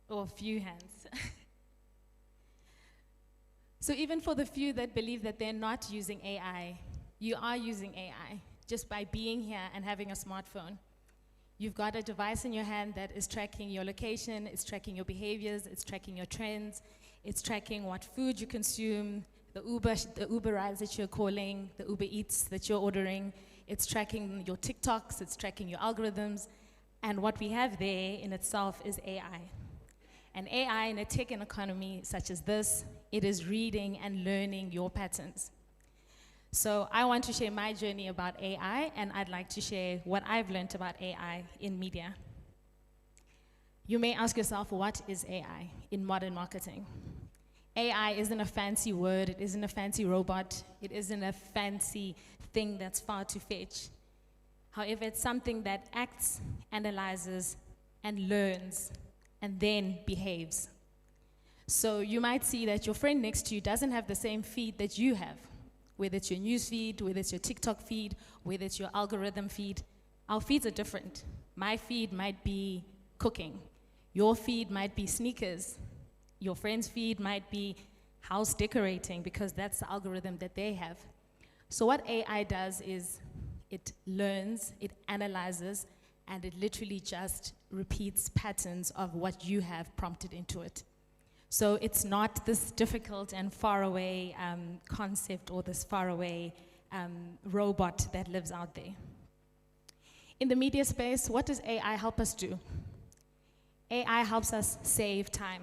or few hands. So even for the few that believe that they're not using AI, you are using AI just by being here and having a smartphone. You've got a device in your hand that is tracking your location, it's tracking your behaviors, it's tracking your trends, it's tracking what food you consume, the Uber rides that you're calling, the Uber Eats that you're ordering, it's tracking your TikToks, it's tracking your algorithms, and what we have there in itself is AI. And AI in a tech and economy such as this, it is reading and learning your patterns. So I want to share my journey about AI, and I'd like to share what I've learned about AI in media. You may ask yourself, what is AI in modern marketing? AI isn't a fancy word, it isn't a fancy robot, it isn't a fancy thing that's far to fetch. However, it's something that acts, analyzes, and learns, and then behaves. So you might see that your friend next to you doesn't have the same feed that you have, whether it's your news feed, whether it's your TikTok feed, whether it's your algorithm feed. Our feeds are different. My feed might be cooking. Your feed might be sneakers. Your friend's feed might be house decorating, because that's the algorithm that they have. So what AI does is it learns, it analyzes, and it literally just repeats patterns of what you have prompted into it. So it's not this difficult and faraway concept or this faraway robot that lives out there. In the media space, what does AI help us do? AI helps us save time.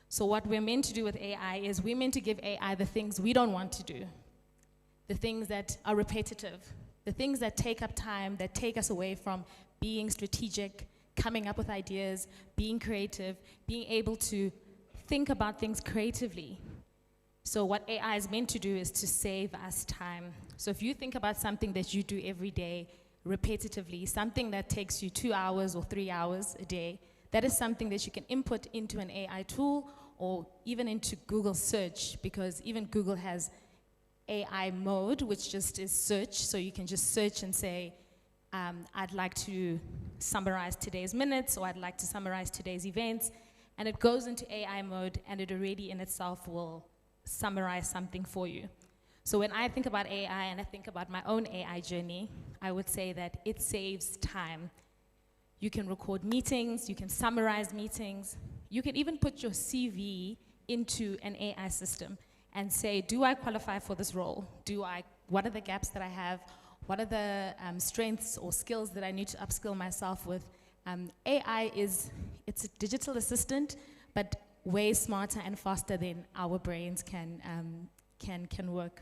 So what we're meant to do with AI is we're meant to give AI the things we don't want to do, the things that are repetitive, the things that take up time, that take us away from being strategic, coming up with ideas, being creative, being able to think about things creatively. So what AI is meant to do is to save us time. So if you think about something that you do every day, repetitively, something that takes you 2 hours or 3 hours a day, that is something that you can input into an AI tool or even into Google search, because even Google has AI mode, which just is search. So you can just search and say, I'd like to summarize today's minutes, or I'd like to summarize today's events. And it goes into AI mode, and it already in itself will summarize something for you. So when I think about AI and I think about my own AI journey, I would say that it saves time. You can record meetings, you can summarize meetings, you can even put your CV into an AI system and say, do I qualify for this role? What are the gaps that I have? What are the strengths or skills that I need to upskill myself with? AI it's a digital assistant, but way smarter and faster than our brains can work.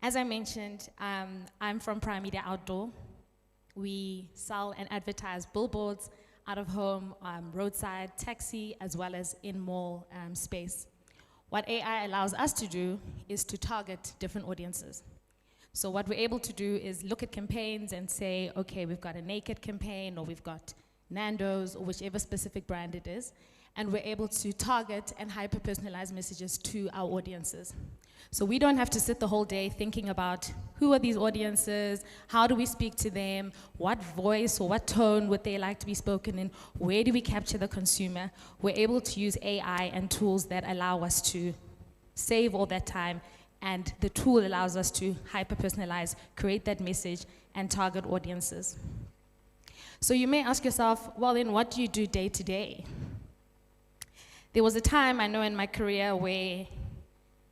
As I mentioned, I'm from Prime Media Outdoor. We sell and advertise billboards, out of home, roadside, taxi, as well as in mall space. What AI allows us to do is to target different audiences. So what we're able to do is look at campaigns and say, okay, we've got a Naked campaign, or we've got Nando's, or whichever specific brand it is, and we're able to target and hyper-personalize messages to our audiences. So we don't have to sit the whole day thinking about who are these audiences, how do we speak to them, what voice or what tone would they like to be spoken in, where do we capture the consumer. We're able to use AI and tools that allow us to save all that time, and the tool allows us to hyper-personalize, create that message, and target audiences. So you may ask yourself, well, then what do you do day to day? There was a time I know in my career where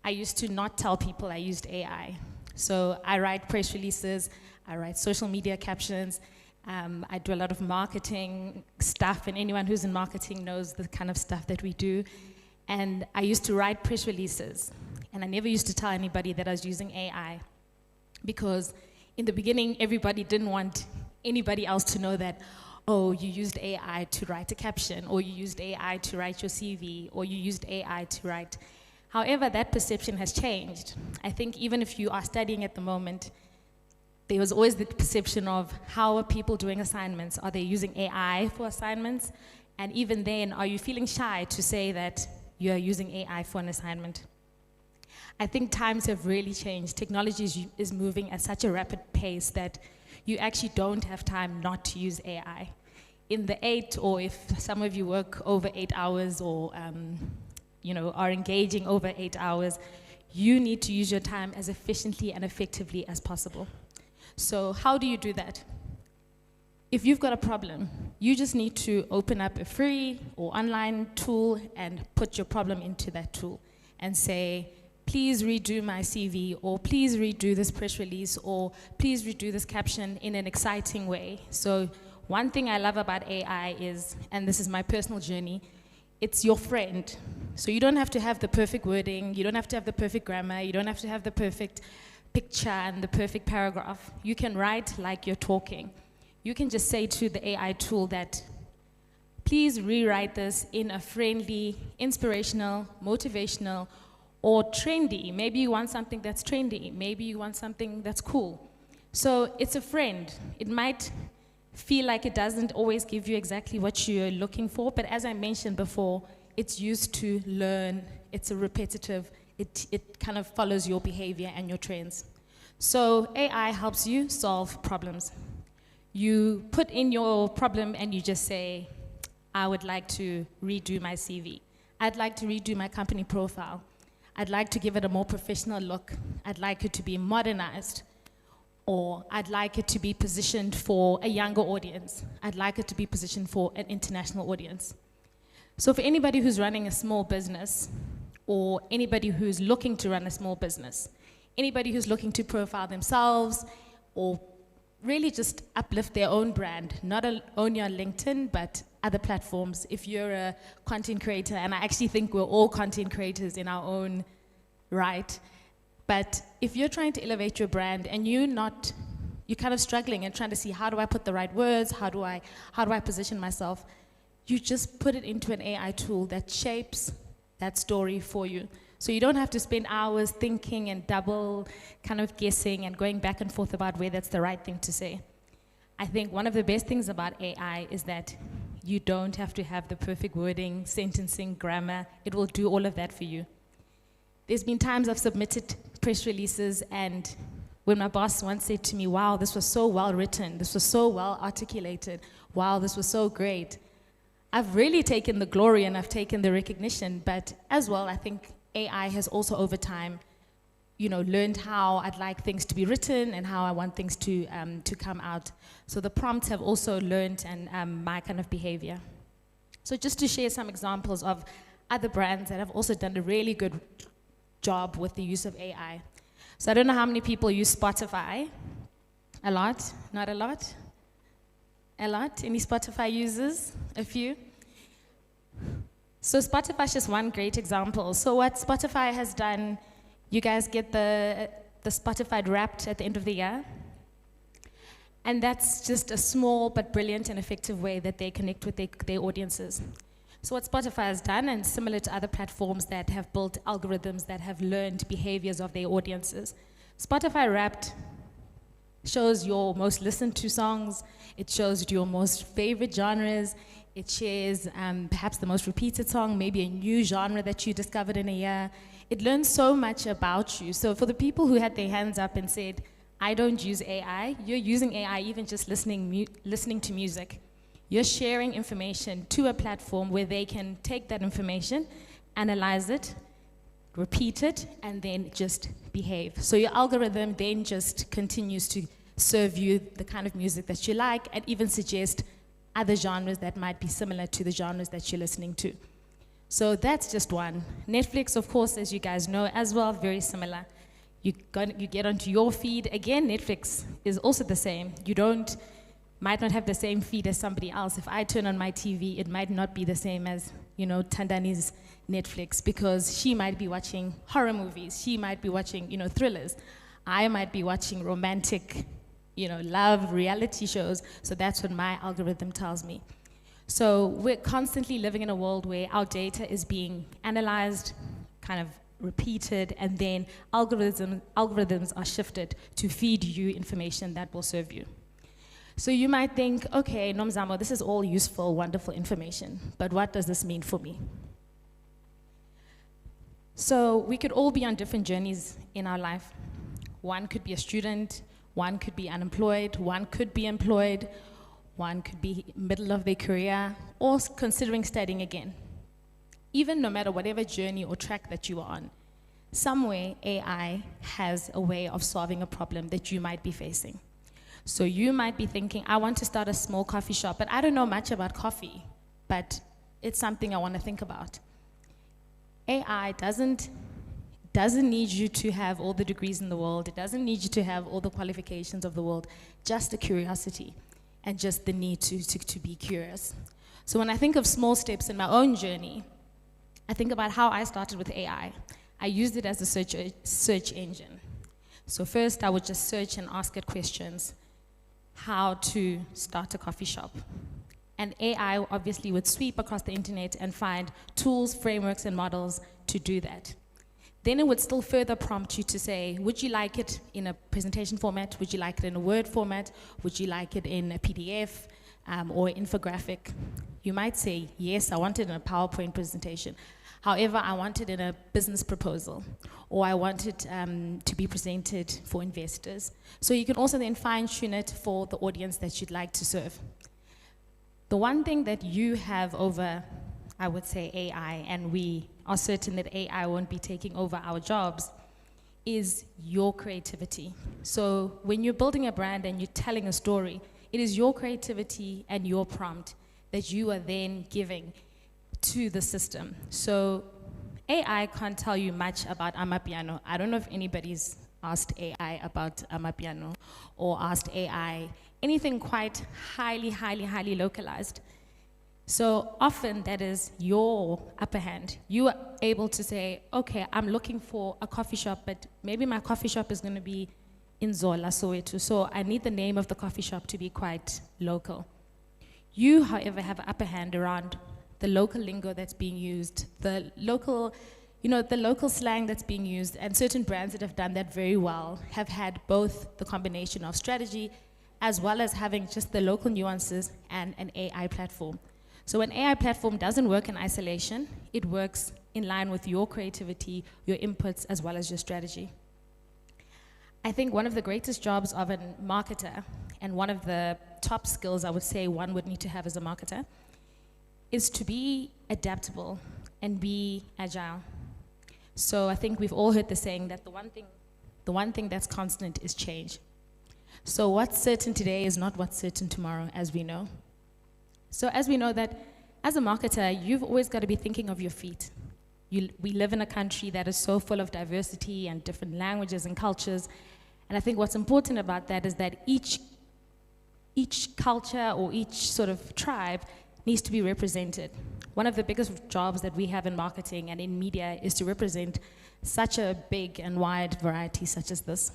I used to not tell people I used AI. So I write press releases, I write social media captions, I do a lot of marketing stuff, and anyone who's in marketing knows the kind of stuff that we do. And I used to write press releases, and I never used to tell anybody that I was using AI, because in the beginning, everybody didn't want anybody else to know that, oh, you used AI to write a caption, or you used AI to write your CV, or you used AI to write. However, that perception has changed. I think even if you are studying at the moment, there was always the perception of how are people doing assignments? Are they using AI for assignments? And even then, are you feeling shy to say that you are using AI for an assignment? I think times have really changed. Technology is moving at such a rapid pace that you actually don't have time not to use AI. in the 8, or if some of you work over 8 hours or are engaging over 8 hours, you need to use your time as efficiently and effectively as possible. So how do you do that? If you've got a problem, you just need to open up a free or online tool and put your problem into that tool and say, please redo my CV, or please redo this press release, or please redo this caption in an exciting way. So one thing I love about AI is, and this is my personal journey, it's your friend. So you don't have to have the perfect wording, you don't have to have the perfect grammar, you don't have to have the perfect picture and the perfect paragraph. You can write like you're talking. You can just say to the AI tool that, please rewrite this in a friendly, inspirational, motivational, or trendy. Maybe you want something that's trendy. Maybe you want something that's cool. So it's a friend. It might feel like it doesn't always give you exactly what you're looking for, but as I mentioned before, it's used to learn. It's a repetitive. It kind of follows your behavior and your trends. So AI helps you solve problems. You put in your problem and you just say, I would like to redo my CV. I'd like to redo my company profile. I'd like to give it a more professional look. I'd like it to be modernized. Or I'd like it to be positioned for a younger audience. I'd like it to be positioned for an international audience. So for anybody who's running a small business, or anybody who's looking to run a small business, anybody who's looking to profile themselves, or really just uplift their own brand, not only on LinkedIn, but other platforms. If you're a content creator, and I actually think we're all content creators in our own right, but if you're trying to elevate your brand and you're kind of struggling and trying to see, how do I put the right words, how do I position myself, you just put it into an AI tool that shapes that story for you. So you don't have to spend hours thinking and double kind of guessing and going back and forth about where that's the right thing to say. I think one of the best things about AI is that you don't have to have the perfect wording, sentencing, grammar. It will do all of that for you. There's been times I've submitted press releases, and when my boss once said to me, wow, this was so well written, this was so well articulated, wow, this was so great, I've really taken the glory and I've taken the recognition, but as well, I think AI has also over time, learned how I'd like things to be written and how I want things to come out. So the prompts have also learned and my kind of behavior. So just to share some examples of other brands that have also done a really good job with the use of AI. So I don't know how many people use Spotify. A lot? Not a lot? A lot? Any Spotify users? A few? So Spotify is just one great example. So what Spotify has done, you guys get the Spotify Wrapped at the end of the year. And that's just a small but brilliant and effective way that they connect with their audiences. So what Spotify has done, and similar to other platforms that have built algorithms that have learned behaviors of their audiences, Spotify Wrapped shows your most listened to songs, it shows your most favorite genres, it shares perhaps the most repeated song, maybe a new genre that you discovered in a year. It learns so much about you. So for the people who had their hands up and said, I don't use AI, you're using AI even just listening to music. You're sharing information to a platform where they can take that information, analyze it, repeat it, and then just behave. So your algorithm then just continues to serve you the kind of music that you like, and even suggest other genres that might be similar to the genres that you're listening to. So that's just one. Netflix, of course, as you guys know, as well, very similar. You get onto your feed. Again, Netflix is also the same. Might not have the same feed as somebody else. If I turn on my TV, it might not be the same as, Tandani's Netflix, because she might be watching horror movies. She might be watching, thrillers. I might be watching romantic, love reality shows. So that's what my algorithm tells me. So we're constantly living in a world where our data is being analyzed, kind of repeated, and then algorithms are shifted to feed you information that will serve you. So you might think, okay, Nomzamo, this is all useful, wonderful information, but what does this mean for me? So we could all be on different journeys in our life. One could be a student, one could be unemployed, one could be employed, one could be middle of their career, or considering studying again. Even no matter whatever journey or track that you are on, somewhere AI has a way of solving a problem that you might be facing. So you might be thinking, I want to start a small coffee shop, but I don't know much about coffee, but it's something I want to think about. AI doesn't need you to have all the degrees in the world. It doesn't need you to have all the qualifications of the world, just a curiosity and just the need to be curious. So when I think of small steps in my own journey, I think about how I started with AI. I used it as a search engine. So first I would just search and ask it questions, how to start a coffee shop. And AI obviously would sweep across the internet and find tools, frameworks, and models to do that. Then it would still further prompt you to say, would you like it in a presentation format? Would you like it in a Word format? Would you like it in a PDF or infographic? You might say, yes, I want it in a PowerPoint presentation. However, I want it in a business proposal, or I want it to be presented for investors. So you can also then fine-tune it for the audience that you'd like to serve. The one thing that you have over, I would say, AI, and we are certain that AI won't be taking over our jobs, is your creativity. So when you're building a brand and you're telling a story, it is your creativity and your prompt that you are then giving to the system. So AI can't tell you much about Amapiano. I don't know if anybody's asked AI about Amapiano or asked AI anything quite highly localized. So often that is your upper hand. You are able to say, okay, I'm looking for a coffee shop, but maybe my coffee shop is going to be in Zola, Soweto, so I need the name of the coffee shop to be quite local. You, however, have an upper hand around the local lingo that's being used, the local slang that's being used, and certain brands that have done that very well have had both the combination of strategy as well as having just the local nuances and an AI platform. So an AI platform doesn't work in isolation. It works in line with your creativity, your inputs, as well as your strategy. I think one of the greatest jobs of a marketer, and one of the top skills I would say one would need to have as a marketer, is to be adaptable and be agile. So I think we've all heard the saying that the one thing that's constant is change. So what's certain today is not what's certain tomorrow, as we know. So as we know that as a marketer, you've always got to be thinking of your feet. We live in a country that is so full of diversity and different languages and cultures. And I think what's important about that is that each culture or each sort of tribe needs to be represented. One of the biggest jobs that we have in marketing and in media is to represent such a big and wide variety such as this.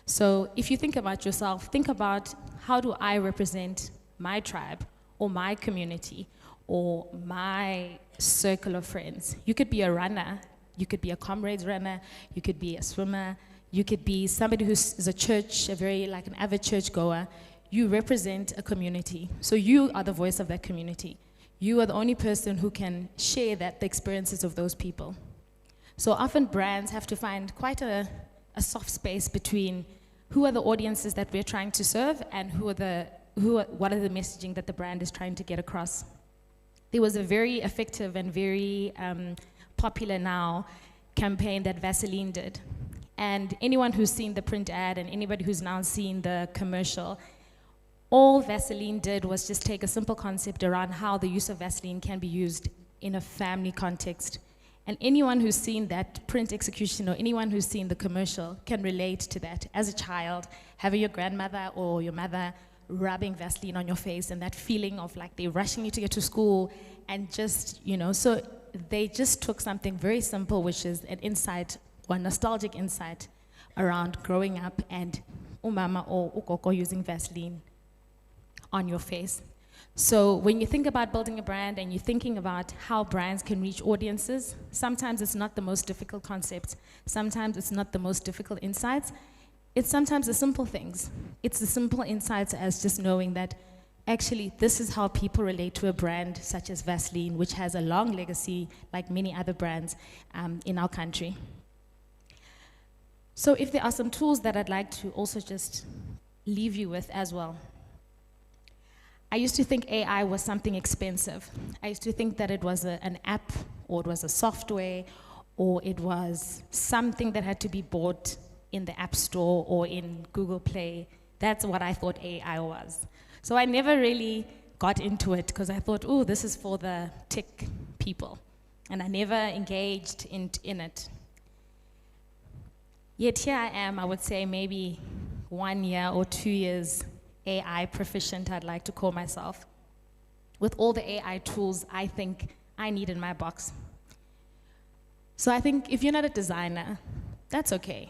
So if you think about yourself, think about, how do I represent my tribe or my community or my circle of friends? You could be a runner, you could be a comrades runner, you could be a swimmer, you could be somebody who's an avid church goer. You represent a community. So you are the voice of that community. You are the only person who can share the experiences of those people. So often brands have to find quite a soft space between who are the audiences that we're trying to serve and what are the messaging that the brand is trying to get across. There was a very effective and very popular now campaign that Vaseline did. And anyone who's seen the print ad and anybody who's now seen the commercial, all Vaseline did was just take a simple concept around how the use of Vaseline can be used in a family context. And anyone who's seen that print execution or anyone who's seen the commercial can relate to that. As a child, having your grandmother or your mother rubbing Vaseline on your face and that feeling of like they're rushing you to get to school and just, so they just took something very simple, which is an insight or nostalgic insight around growing up and umama or ukoko using Vaseline on your face. So when you think about building a brand and you're thinking about how brands can reach audiences, sometimes it's not the most difficult concept. Sometimes it's not the most difficult insights. It's sometimes the simple things. It's the simple insights as just knowing that actually this is how people relate to a brand such as Vaseline, which has a long legacy like many other brands in our country. So if there are some tools that I'd like to also just leave you with as well. I used to think AI was something expensive. I used to think that it was an app, or it was a software, or it was something that had to be bought in the App Store or in Google Play. That's what I thought AI was. So I never really got into it because I thought, oh, this is for the tech people. And I never engaged in it. Yet here I am, I would say maybe 1 year or 2 years AI proficient, I'd like to call myself, with all the AI tools I think I need in my box. So I think if you're not a designer, that's okay.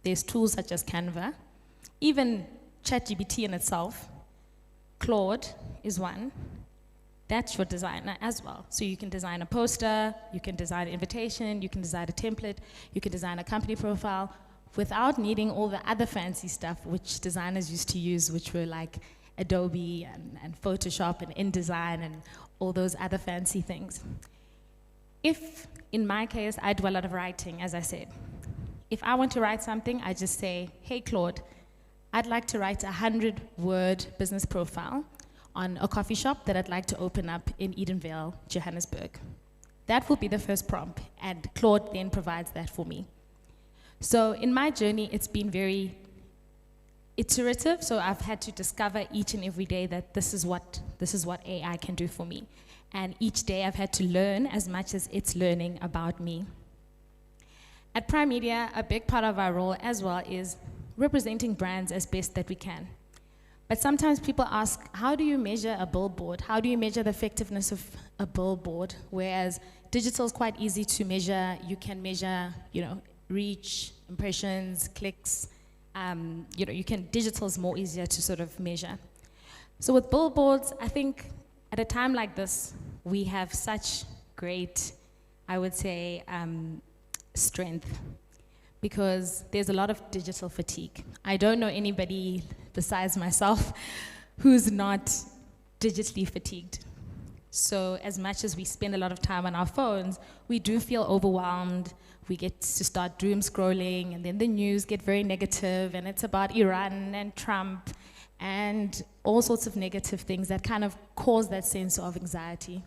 There's tools such as Canva, even ChatGPT in itself. Claude is one. That's your designer as well. So you can design a poster, you can design an invitation, you can design a template, you can design a company profile without needing all the other fancy stuff which designers used to use, which were like Adobe and Photoshop and InDesign and all those other fancy things. If, in my case, I do a lot of writing, as I said. If I want to write something, I just say, hey, Claude, I'd like to write a 100-word business profile on a coffee shop that I'd like to open up in Edenvale, Johannesburg. That will be the first prompt, and Claude then provides that for me. So in my journey, it's been very iterative, so I've had to discover each and every day that this is what AI can do for me. And each day I've had to learn as much as it's learning about me. At Prime Media, a big part of our role as well is representing brands as best that we can. But sometimes people ask, how do you measure a billboard? How do you measure the effectiveness of a billboard? Whereas digital is quite easy to measure. You can measure, reach, impressions, clicks. Digital is more easier to sort of measure. So with billboards, I think at a time like this, we have such great, I would say, strength, because there's a lot of digital fatigue. I don't know anybody besides myself who's not digitally fatigued. So as much as we spend a lot of time on our phones, we do feel overwhelmed. We get to start doom scrolling, and then the news get very negative, and it's about Iran and Trump and all sorts of negative things that kind of cause that sense of anxiety.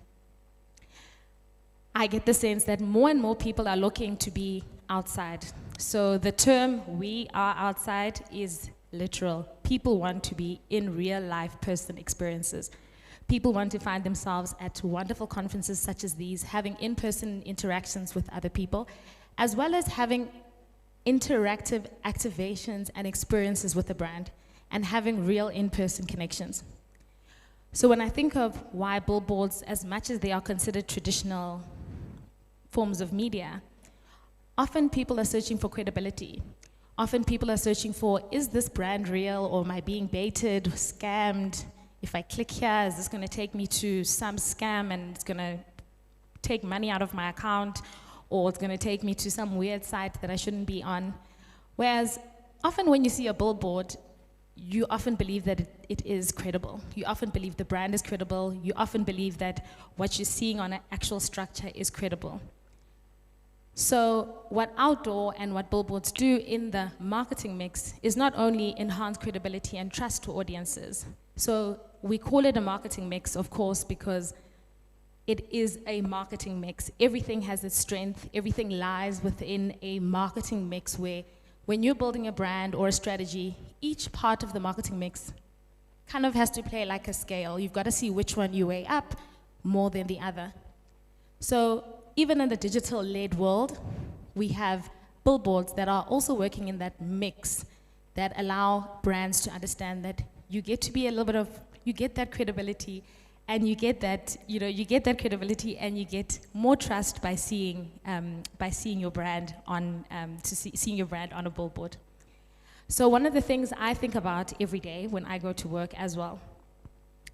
I get the sense that more and more people are looking to be outside. So the term "we are outside" is literal. People want to be in real life person experiences. People want to find themselves at wonderful conferences such as these, having in-person interactions with other people, as well as having interactive activations and experiences with the brand, and having real in-person connections. So when I think of why billboards, as much as they are considered traditional forms of media, often people are searching for credibility. Often people are searching for, is this brand real, or am I being baited, scammed? If I click here, is this going to take me to some scam and it's going to take money out of my account, or it's going to take me to some weird site that I shouldn't be on? Whereas often when you see a billboard, you often believe that it is credible. You often believe the brand is credible. You often believe that what you're seeing on an actual structure is credible. So what outdoor and what billboards do in the marketing mix is not only enhance credibility and trust to audiences. So we call it a marketing mix, of course, because it is a marketing mix. Everything has its strength. Everything lies within a marketing mix where when you're building a brand or a strategy, each part of the marketing mix kind of has to play like a scale. You've got to see which one you weigh up more than the other. So even in the digital-led world, we have billboards that are also working in that mix that allow brands to understand that you get to be a little bit of, you get that credibility, and you get that, you get that credibility, and you get more trust by seeing your brand on, seeing your brand on a billboard. So one of the things I think about every day when I go to work as well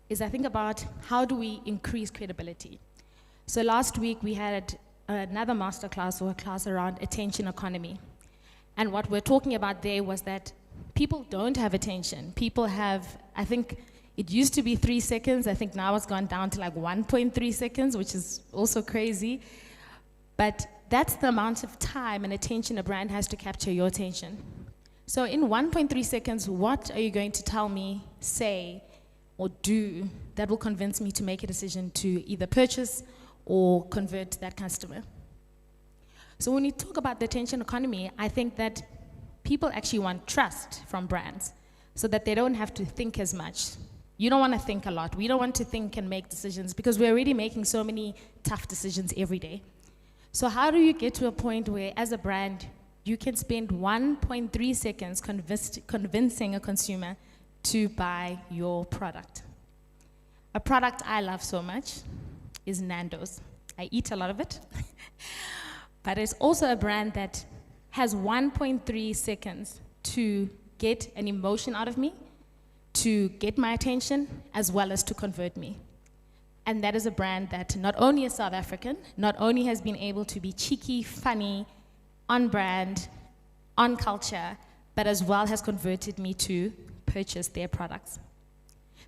is I think about how do we increase credibility. So last week we had another masterclass or a class around attention economy. And what we're talking about there was that people don't have attention. People have, I think it used to be 3 seconds. I think now it's gone down to like 1.3 seconds, which is also crazy. But that's the amount of time and attention a brand has to capture your attention. So in 1.3 seconds, what are you going to tell me, say, or do that will convince me to make a decision to either purchase or convert that customer. So when we talk about the attention economy, I think that people actually want trust from brands so that they don't have to think as much. You don't want to think a lot. We don't want to think and make decisions because we're already making so many tough decisions every day. So how do you get to a point where, as a brand, you can spend 1.3 seconds convincing a consumer to buy your product? A product I love so much is Nando's. I eat a lot of it. But it's also a brand that has 1.3 seconds to get an emotion out of me, to get my attention, as well as to convert me. And that is a brand that not only is South African, not only has been able to be cheeky, funny, on brand, on culture, but as well has converted me to purchase their products.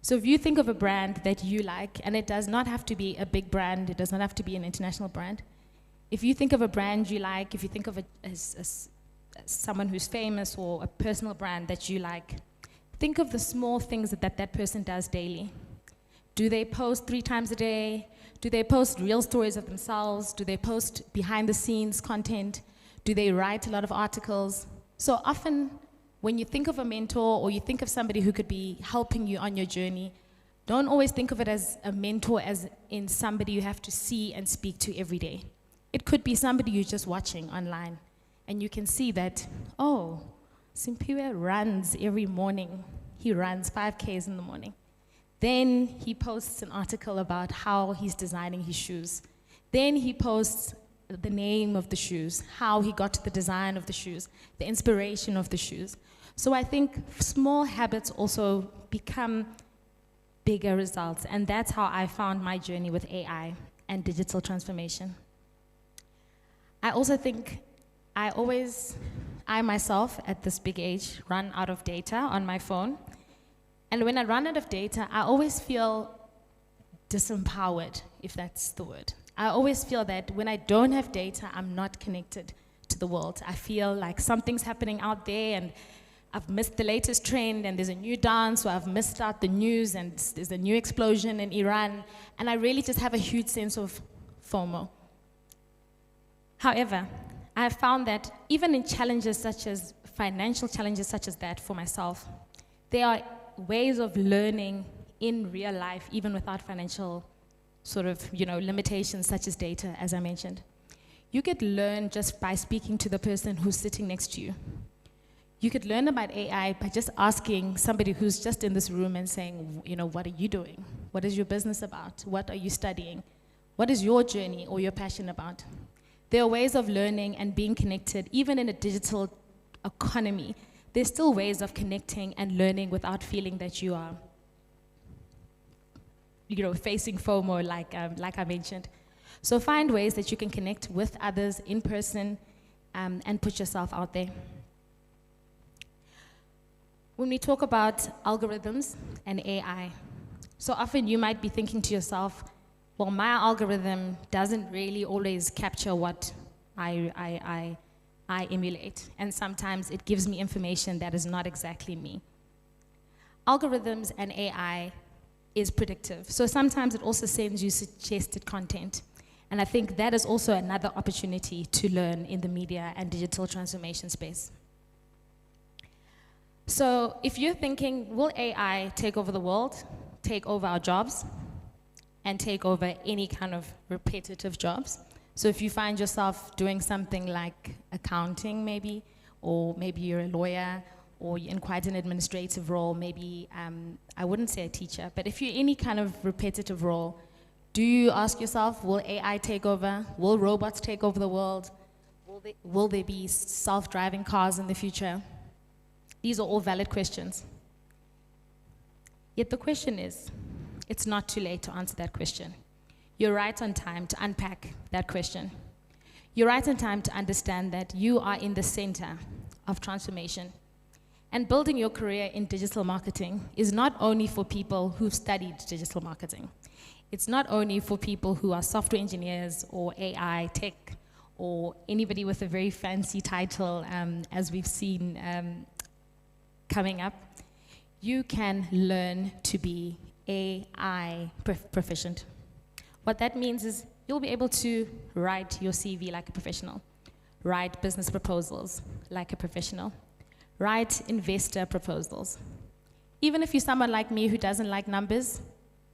So if you think of a brand that you like, and it does not have to be a big brand, it does not have to be an international brand. If you think of a brand you like, if you think of it as someone who's famous or a personal brand that you like, think of the small things that person does daily. Do they post 3 times a day? Do they post real stories of themselves? Do they post behind the scenes content? Do they write a lot of articles? So often when you think of a mentor or you think of somebody who could be helping you on your journey, don't always think of it as a mentor as in somebody you have to see and speak to every day. It could be somebody you're just watching online and you can see that, oh, Simpiwe runs every morning. He runs 5Ks in the morning. Then he posts an article about how he's designing his shoes. Then he posts the name of the shoes, how he got to the design of the shoes, the inspiration of the shoes. So I think small habits also become bigger results, and that's how I found my journey with AI and digital transformation. I also think I myself, at this big age, run out of data on my phone. And when I run out of data, I always feel disempowered, if that's the word. I always feel that when I don't have data, I'm not connected to the world. I feel like something's happening out there and I've missed the latest trend and there's a new dance, or I've missed out the news and there's a new explosion in Iran. And I really just have a huge sense of FOMO. However, I have found that even in challenges such as financial challenges such as that for myself, there are ways of learning in real life, even without financial sort of, limitations such as data, as I mentioned. You could learn just by speaking to the person who's sitting next to you. You could learn about AI by just asking somebody who's just in this room and saying, what are you doing? What is your business about? What are you studying? What is your journey or your passion about? There are ways of learning and being connected, even in a digital economy. There's still ways of connecting and learning without feeling that you are, facing FOMO, like I mentioned. So find ways that you can connect with others in person and put yourself out there. When we talk about algorithms and AI, so often you might be thinking to yourself, well, my algorithm doesn't really always capture what I emulate, and sometimes it gives me information that is not exactly me. Algorithms and AI is predictive, so sometimes it also sends you suggested content, and I think that is also another opportunity to learn in the media and digital transformation space. So if you're thinking, will AI take over the world, take over our jobs, and take over any kind of repetitive jobs? So if you find yourself doing something like accounting maybe, or maybe you're a lawyer, or you're in quite an administrative role, maybe, I wouldn't say a teacher, but if you're any kind of repetitive role, do you ask yourself, will AI take over? Will robots take over the world? Will there be self-driving cars in the future? These are all valid questions. Yet the question is, it's not too late to answer that question. You're right on time to unpack that question. You're right on time to understand that you are in the center of transformation. And building your career in digital marketing is not only for people who've studied digital marketing. It's not only for people who are software engineers or AI tech or anybody with a very fancy title, as we've seen coming up. You can learn to be AI proficient. What that means is you'll be able to write your CV like a professional, write business proposals like a professional, write investor proposals. Even if you're someone like me who doesn't like numbers,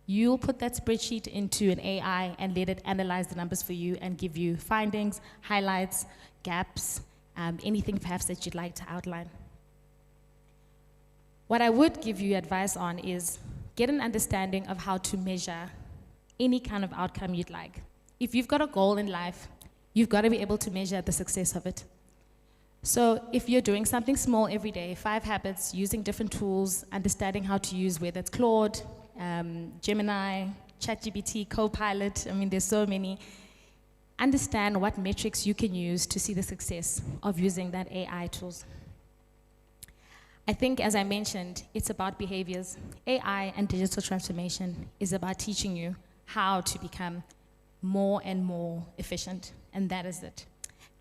you'll put that spreadsheet into an AI and let it analyze the numbers for you and give you findings, highlights, gaps, anything perhaps that you'd like to outline. What I would give you advice on is get an understanding of how to measure any kind of outcome you'd like. If you've got a goal in life, you've got to be able to measure the success of it. So if you're doing something small every day, 5 habits, using different tools, understanding how to use, whether it's Claude, Gemini, ChatGPT, Copilot, I mean, there's so many. Understand what metrics you can use to see the success of using that AI tools. I think, as I mentioned, it's about behaviors. AI and digital transformation is about teaching you how to become more and more efficient, and that is it.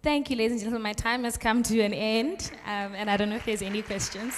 Thank you, ladies and gentlemen. My time has come to an end, and I don't know if there's any questions.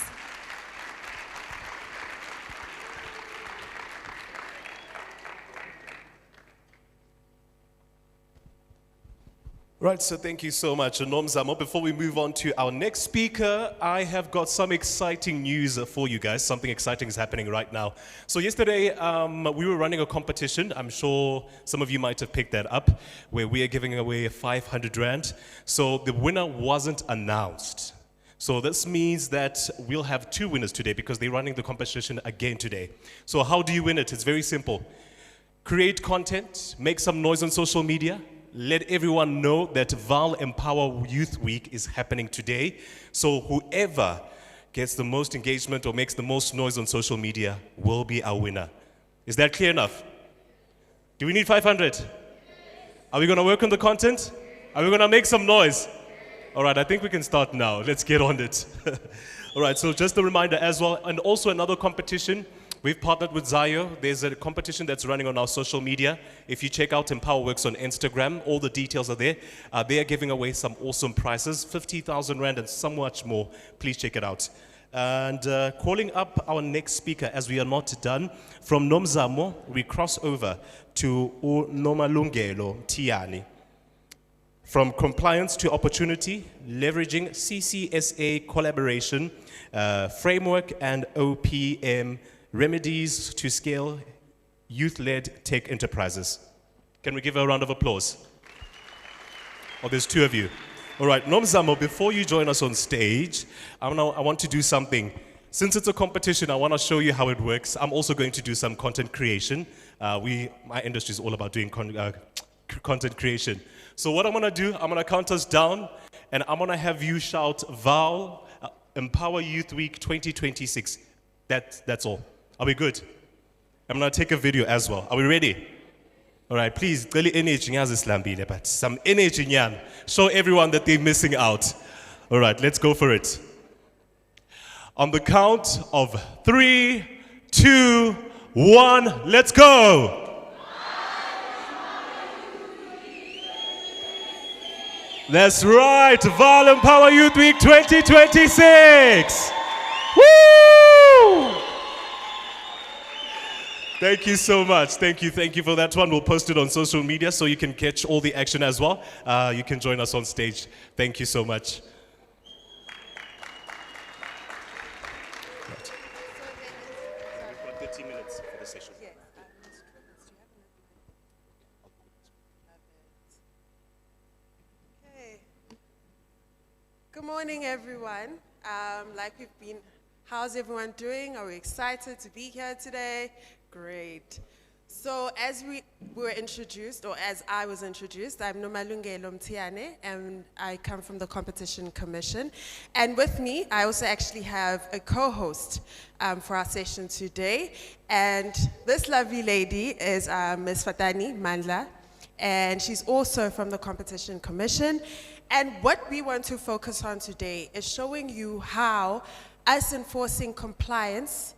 Right, so thank you so much, Nomzamo. Before we move on to our next speaker, I have got some exciting news for you guys. Something exciting is happening right now. So yesterday, we were running a competition. I'm sure some of you might have picked that up, where we are giving away 500 Rand. So the winner wasn't announced. So this means that we'll have 2 winners today because they're running the competition again today. So how do you win it? It's very simple. Create content, make some noise on social media, let everyone know that Vaal Empower Youth Week is happening today. So whoever gets the most engagement or makes the most noise on social media will be our winner. Is that clear enough? Do we need 500? Are we going to work on the content? Are we going to make some noise? All right, I think we can start now. Let's get on it. All right, so just a reminder as well, and also another competition. We've partnered with Zayo. There's a competition that's running on our social media. If you check out EmpowaWorks on Instagram, all the details are there. They are giving away some awesome prizes, 50,000 Rand and so much more. Please check it out. And calling up our next speaker, as we are not done, from Nomzamo, we cross over to Nomalungelo Tiani. From compliance to opportunity, leveraging CCSA collaboration, framework and OPM remedies to scale youth-led tech enterprises. Can we give her a round of applause? Oh, there's 2 of you. All right, Nomzamo, before you join us on stage, I want to do something. Since it's a competition, I want to show you how it works. I'm also going to do some content creation. My industry is all about doing content creation. So what I'm going to do, I'm going to count us down, and I'm going to have you shout Vaal Empower Youth Week 2026. That's all. Are we good? I'm going to take a video as well. Are we ready? All right, please, but some energy. Show everyone that they're missing out. All right, let's go for it. On the count of 3, 2, 1, let's go. That's right, Vaal Empower Youth Week 2026. Woo! Thank you so much. Thank you for that one. We'll post it on social media so you can catch all the action as well. You can join us on stage. Thank you so much. Right. We've got 30 minutes for the session. Okay. Good morning, everyone. How's everyone doing? Are we excited to be here today? Great. So as we were introduced, or as I was introduced, I'm Nomalungelo Mtiane, and I come from the Competition Commission. And with me, I also actually have a co-host for our session today. And this lovely lady is Ms. Fatani Mandla, and she's also from the Competition Commission. And what we want to focus on today is showing you how us enforcing compliance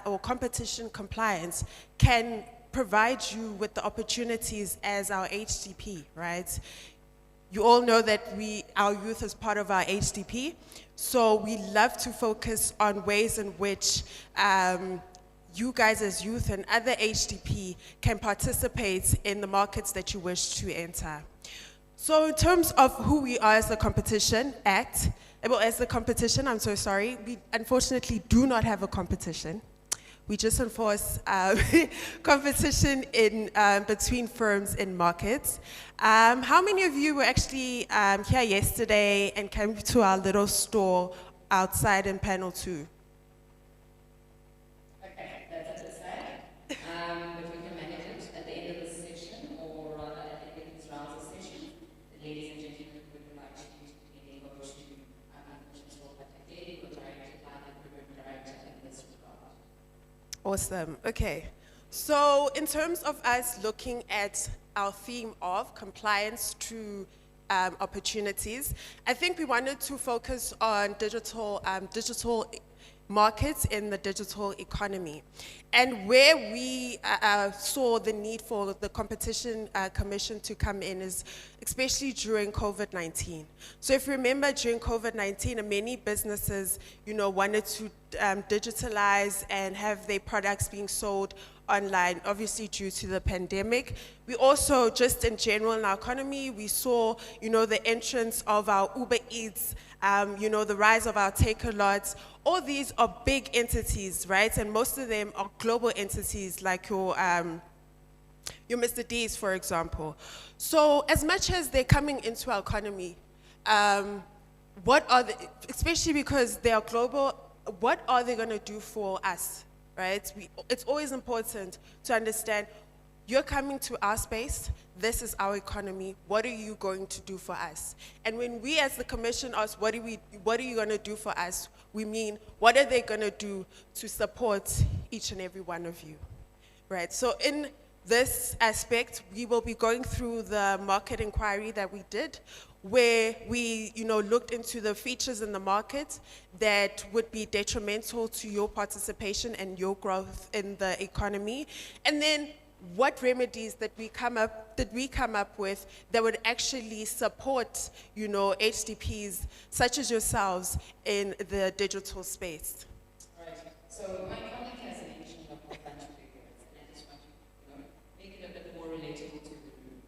or competition compliance can provide you with the opportunities as our HDP, right? You all know that our youth is part of our HDP, so we love to focus on ways in which you guys as youth and other HDP can participate in the markets that you wish to enter. So in terms of who we are as the competition I'm so sorry, we unfortunately do not have a competition. We just enforce competition in between firms in markets. How many of you were actually here yesterday and came to our little store outside in panel 2? Okay, that's at the side. If we can manage it at the end of this session, or rather at the end of this round of session, the ladies and gentlemen would like to use any go to questions for what I did, or directed by the program director in this regard. Awesome. Okay. So in terms of us looking at our theme of compliance to opportunities, I think we wanted to focus on digital markets in the digital economy. And where we saw the need for the Competition Commission to come in is especially during COVID-19. So if you remember, during COVID-19, many businesses, wanted to digitalize and have their products being sold online, obviously due to the pandemic. We also, just in general in our economy, we saw, the entrance of our Uber Eats, the rise of our Take-A-Lots. All these are big entities, right? And most of them are global entities, like your Mr. D's, for example. So as much as they're coming into our economy, especially because they are global, what are they going to do for us, right? It's always important to understand, you're coming to our space, this is our economy, what are you going to do for us? And when we as the commission ask, what are you going to do for us, we mean, what are they going to do to support each and every one of you, right? So in this aspect, we will be going through the market inquiry that we did, where we, looked into the features in the market that would be detrimental to your participation and your growth in the economy, and then what remedies did we come up with that would actually support, HDPs such as yourselves in the digital space. Right. So my colleague has mentioned a whole bunch of figures, and I just want to make it a bit more relatable to the group.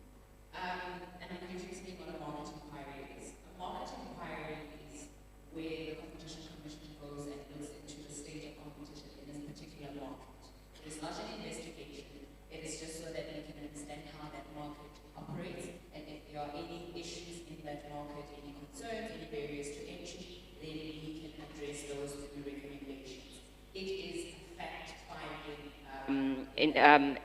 And I'm going to explain what a market inquiry is. A market inquiry is where the Competition Commission goes and looks into the state of competition in a particular market. It is not an investigation. It is just so that we can understand how that market operates, and if there are any issues in that market, any concerns, any barriers to entry, then we can address those through recommendations. It is a fact-finding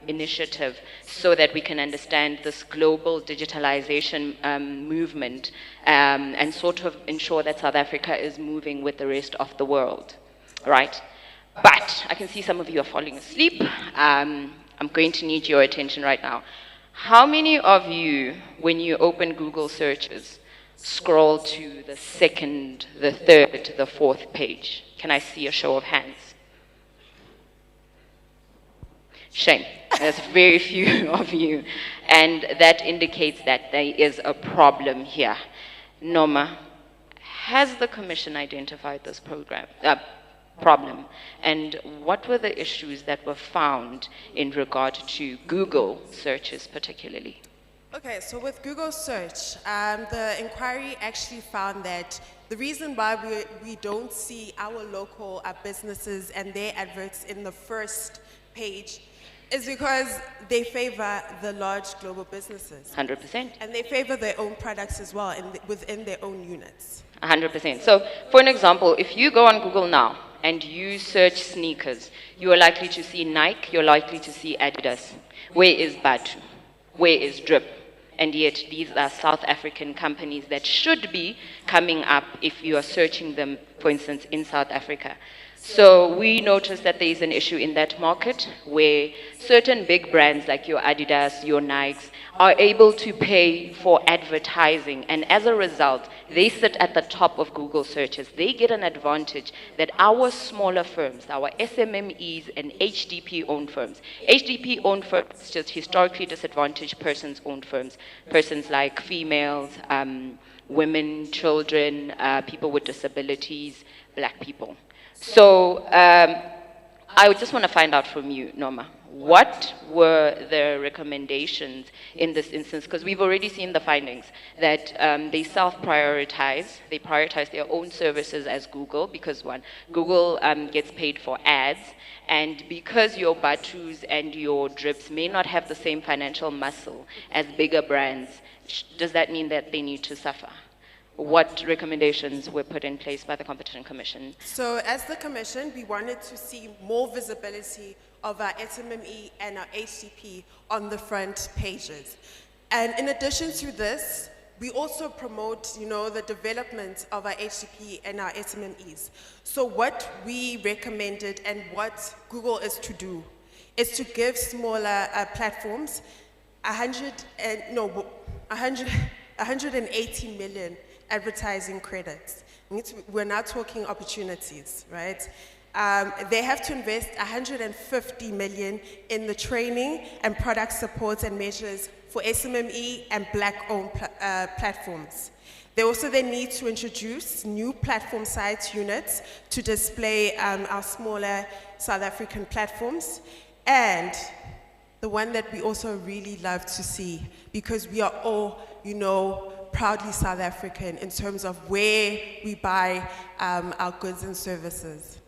initiative so that we can understand this global digitalization movement and sort of ensure that South Africa is moving with the rest of the world, right? But I can see some of you are falling asleep. I'm going to need your attention right now. How many of you, when you open Google searches, scroll to the second, the third, the fourth page? Can I see a show of hands? Shame. There's very few of you. And that indicates that there is a problem here. Noma, has the Commission identified this problem, and what were the issues that were found in regard to Google searches particularly? Okay, so with Google search, the inquiry actually found that the reason why we don't see our local businesses and their adverts in the first page is because they favor the large global businesses. 100%. And they favor their own products as well within their own units. 100%. So, for an example, if you go on Google now and you search sneakers, you are likely to see Nike, you're likely to see Adidas. Where is Batu? Where is Drip? And yet these are South African companies that should be coming up if you are searching them, for instance, in South Africa. So we noticed that there is an issue in that market where certain big brands like your Adidas, your Nikes, are able to pay for advertising, and as a result, they sit at the top of Google searches. They get an advantage that our smaller firms, our SMMEs and HDP-owned firms, HDP-owned firms, just historically disadvantaged persons-owned firms, persons like females, women, children, people with disabilities, black people. So I would just want to find out from you, Norma, what were the recommendations in this instance? Because we've already seen the findings that they self-prioritize. They prioritize their own services as Google because one, Google gets paid for ads, and because your Batus and your Drips may not have the same financial muscle as bigger brands, does that mean that they need to suffer? What recommendations were put in place by the Competition Commission? So as the Commission, we wanted to see more visibility of our SMME and our HCP on the front pages. And in addition to this, we also promote, the development of our HCP and our SMMEs. So what we recommended and what Google is to do is to give smaller platforms 180 million advertising credits. We're now talking opportunities, right? They have to invest 150 million in the training and product support and measures for SMME and Black-owned platforms. They also then need to introduce new platform site units to display our smaller South African platforms. And the one that we also really love to see, because we are all, proudly South African in terms of where we buy our goods and services.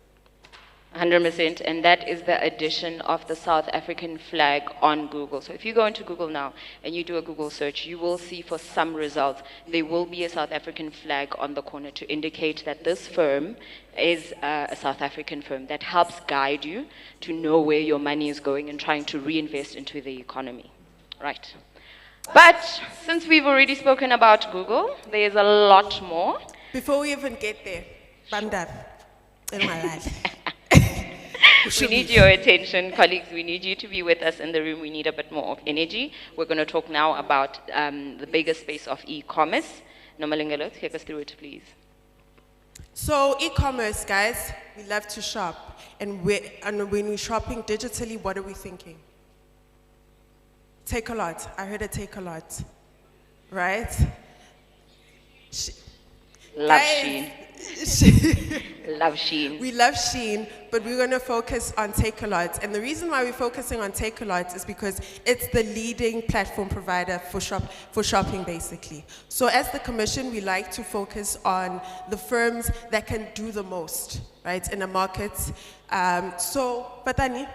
100%, and that is the addition of the South African flag on Google. So if you go into Google now and you do a Google search, you will see for some results, there will be a South African flag on the corner to indicate that this firm is a South African firm that helps guide you to know where your money is going and trying to reinvest into the economy. Right. But since we've already spoken about Google, there's a lot more. Before we even get there, Bandar, in my life. We need your attention, colleagues. We need you to be with us in the room. We need a bit more of energy. We're going to talk now about the bigger space of e-commerce. Nomalungelo, take us through it, please. So e-commerce, guys, we love to shop. And when we're shopping digitally, what are we thinking? Take a lot. I heard it take a lot. Right? Love Shein. Love Shein. We love Shein, but we're going to focus on Take A Lot. And the reason why we're focusing on Take A Lot is because it's the leading platform provider for shopping, basically. So as the Commission, we like to focus on the firms that can do the most, right, in the markets. So, Patani,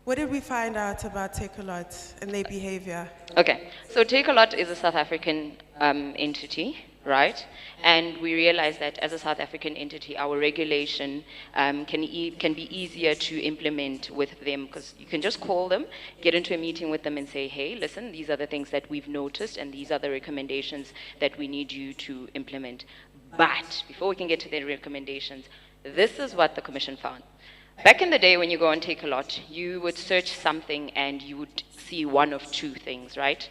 what did we find out about Take A Lot and their behavior? Okay, so Take A Lot is a South African entity, right? And we realize that as a South African entity, our regulation can be easier to implement with them, because you can just call them, get into a meeting with them and say, hey, listen, these are the things that we've noticed and these are the recommendations that we need you to implement. But before we can get to the recommendations, this is what the Commission found. Back in the day when you go and Take A Lot, you would search something and you would see one of two things, right?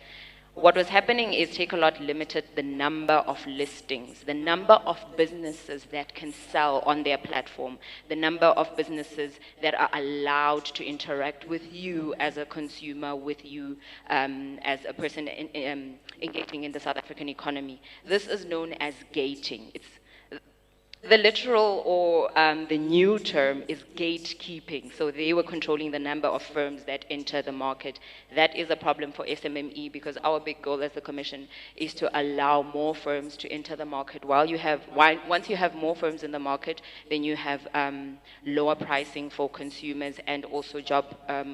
What was happening is Take A Lot limited the number of listings, the number of businesses that can sell on their platform, the number of businesses that are allowed to interact with you as a consumer, with you as a person engaging in the South African economy. This is known as gating. It's the literal or the new term is gatekeeping. So they were controlling the number of firms that enter the market. That is a problem for SMME, because our big goal as the Commission is to allow more firms to enter the market. Once you have more firms in the market, then you have lower pricing for consumers and also job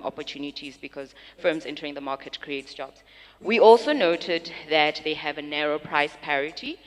opportunities, because firms entering the market creates jobs. We also noted that they have a narrow price parity,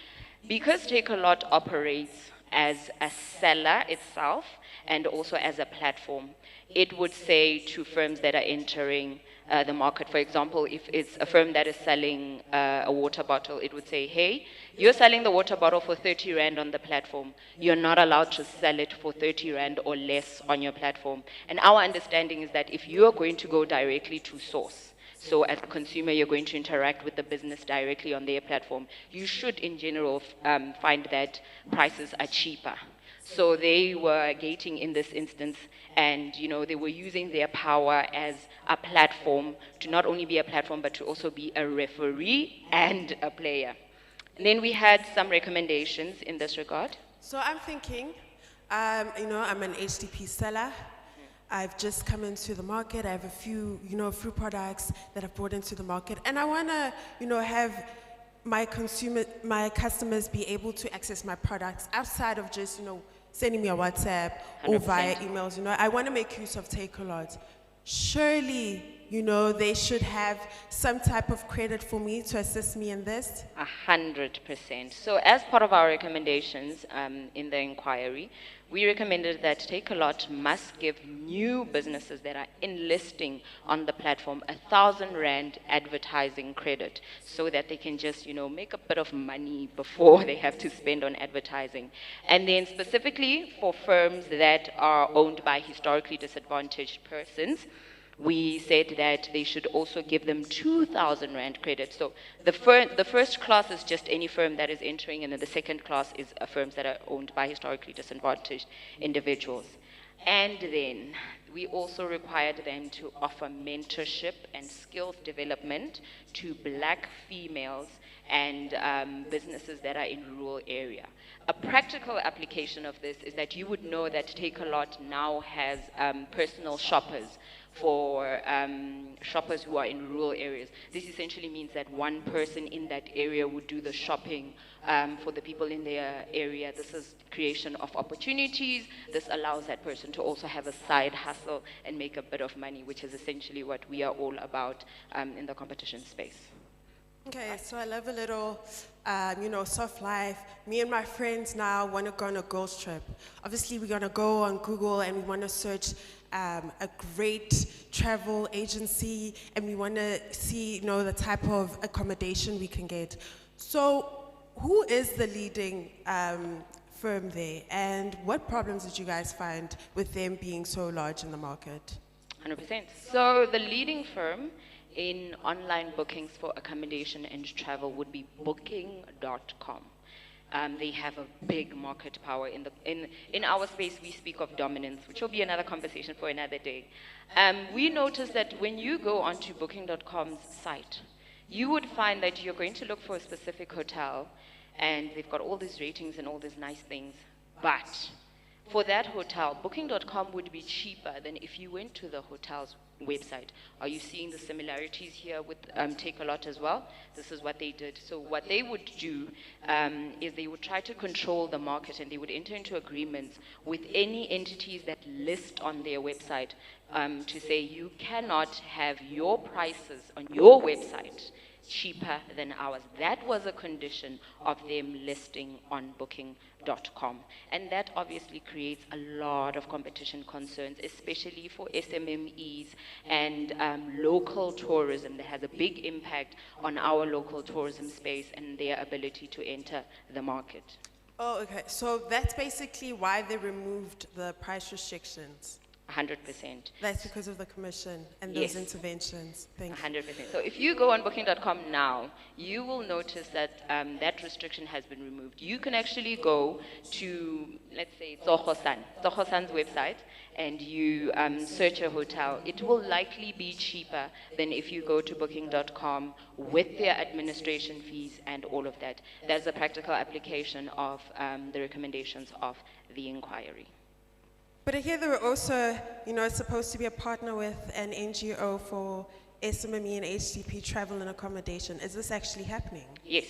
because Take A Lot operates as a seller itself and also as a platform. It would say to firms that are entering the market, for example, if it's a firm that is selling a water bottle, it would say, hey, you're selling the water bottle for 30 Rand on the platform. You're not allowed to sell it for 30 Rand or less on your platform. And our understanding is that if you are going to go directly to source, so as a consumer, you're going to interact with the business directly on their platform, you should, in general, find that prices are cheaper. So they were gating in this instance, and they were using their power as a platform to not only be a platform, but to also be a referee and a player. And then we had some recommendations in this regard. So I'm thinking, I'm an HDP seller. I've just come into the market. I have a few, fruit products that I've brought into the market, and I want to, have my customers be able to access my products outside of just, sending me a WhatsApp or via 100%. emails. I want to make use of Takealot. Surely, they should have some type of credit for me to assist me in this. 100%. So as part of our recommendations in the inquiry, we recommended that Takealot must give new businesses that are enlisting on the platform 1,000 Rand advertising credit so that they can just, make a bit of money before they have to spend on advertising. And then specifically for firms that are owned by historically disadvantaged persons, we said that they should also give them 2,000 Rand credit. So the first class is just any firm that is entering, and then the second class is firms that are owned by historically disadvantaged individuals. And then we also required them to offer mentorship and skills development to black females and businesses that are in rural area. A practical application of this is that you would know that Takealot now has personal shoppers for shoppers who are in rural areas. This essentially means that one person in that area would do the shopping for the people in their area. This is creation of opportunities. This allows that person to also have a side hustle and make a bit of money, which is essentially what we are all about in the competition space. Okay, so I love a little, soft life. Me and my friends now want to go on a girls' trip. Obviously, we're going to go on Google and we want to search a great travel agency, and we want to see, the type of accommodation we can get. So, who is the leading firm there, and what problems did you guys find with them being so large in the market? 100%. So the leading firm in online bookings for accommodation and travel would be booking.com. They have a big market power in our space. We speak of dominance, which will be another conversation for another day. We noticed that when you go onto booking.com's site, you would find that you're going to look for a specific hotel, and they've got all these ratings and all these nice things, but for that hotel, booking.com would be cheaper than if you went to the hotel's website. Are you seeing the similarities here with Takealot as well? This is what they did. So what they would do is they would try to control the market, and they would enter into agreements with any entities that list on their website to say you cannot have your prices on your website cheaper than ours. That was a condition of them listing on booking.com. And that obviously creates a lot of competition concerns, especially for SMMEs and local tourism. That has a big impact on our local tourism space and their ability to enter the market. Oh, okay. So that's basically why they removed the price restrictions. 100%. That's because of the commission and those Yes. interventions. Thank you. 100%. So if you go on booking.com now, you will notice that that restriction has been removed. You can actually go to, let's say, Tsogosan's website, and you search a hotel. It will likely be cheaper than if you go to booking.com with their administration fees and all of that. That's a practical application of the recommendations of the inquiry. But I hear they were also, supposed to be a partner with an NGO for SMME and HDP travel and accommodation. Is this actually happening? Yes.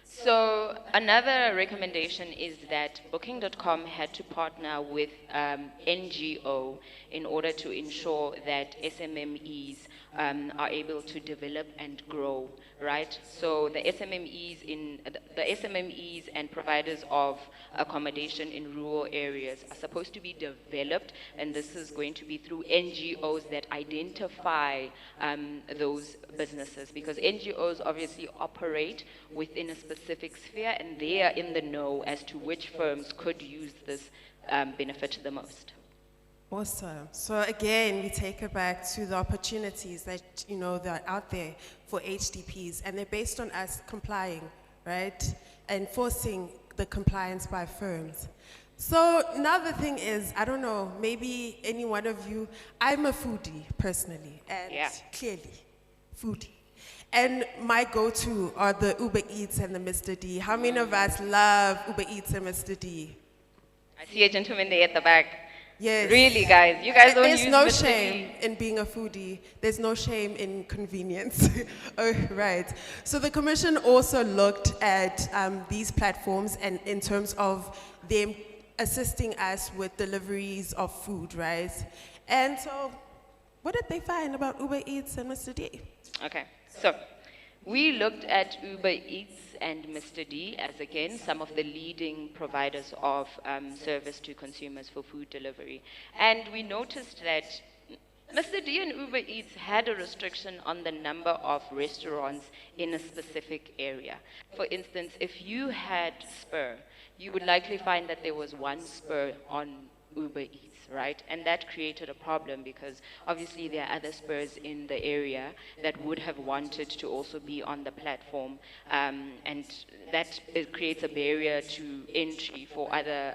So another recommendation is that booking.com had to partner with NGO in order to ensure that SMMEs are able to develop and grow, right? So the SMMEs and providers of accommodation in rural areas are supposed to be developed, and this is going to be through NGOs that identify those businesses, because NGOs obviously operate within a specific sphere, and they are in the know as to which firms could use this benefit the most. Awesome. So again, we take it back to the opportunities that, that are out there for HDPs, and they're based on us complying, right? Enforcing the compliance by firms. So now the thing is, I don't know, maybe any one of you, I'm a foodie personally, and clearly, foodie. And my go-to are the Uber Eats and the Mr. D. How many of us love Uber Eats and Mr. D? I see a gentleman there at the back. Yes. Really, guys, you guys don't There's use no Mr. shame D. in being a foodie. There's no shame in convenience. Oh, right. So the commission also looked at these platforms and in terms of them assisting us with deliveries of food, right? And so, what did they find about Uber Eats and Mr. D? Okay, so we looked at Uber Eats and Mr. D as, again, some of the leading providers of service to consumers for food delivery. And we noticed that Mr. D and Uber Eats had a restriction on the number of restaurants in a specific area. For instance, if you had Spur, you would likely find that there was one Spur on Uber Eats, right? And that created a problem because obviously there are other Spurs in the area that would have wanted to also be on the platform, and that it creates a barrier to entry for other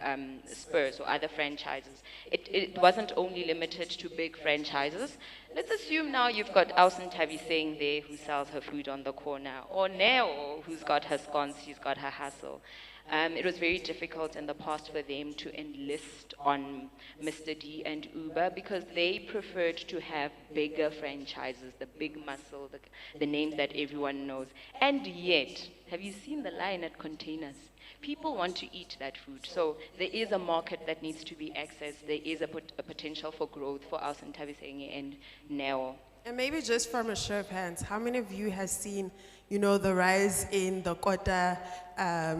Spurs or other franchises. It wasn't only limited to big franchises. Let's assume now you've got Alson Tabiseng there who sells her food on the corner, or Neo who's got her scones, she's got her hustle. It was very difficult in the past for them to enlist on Mr. D and Uber because they preferred to have bigger franchises, the big muscle, the names that everyone knows. And yet, have you seen the line at containers? People want to eat that food. So there is a market that needs to be accessed. There is a potential for growth for us in Tabisenge and Neo. And maybe just from a show of hands, how many of you have seen, you know, the rise in the kota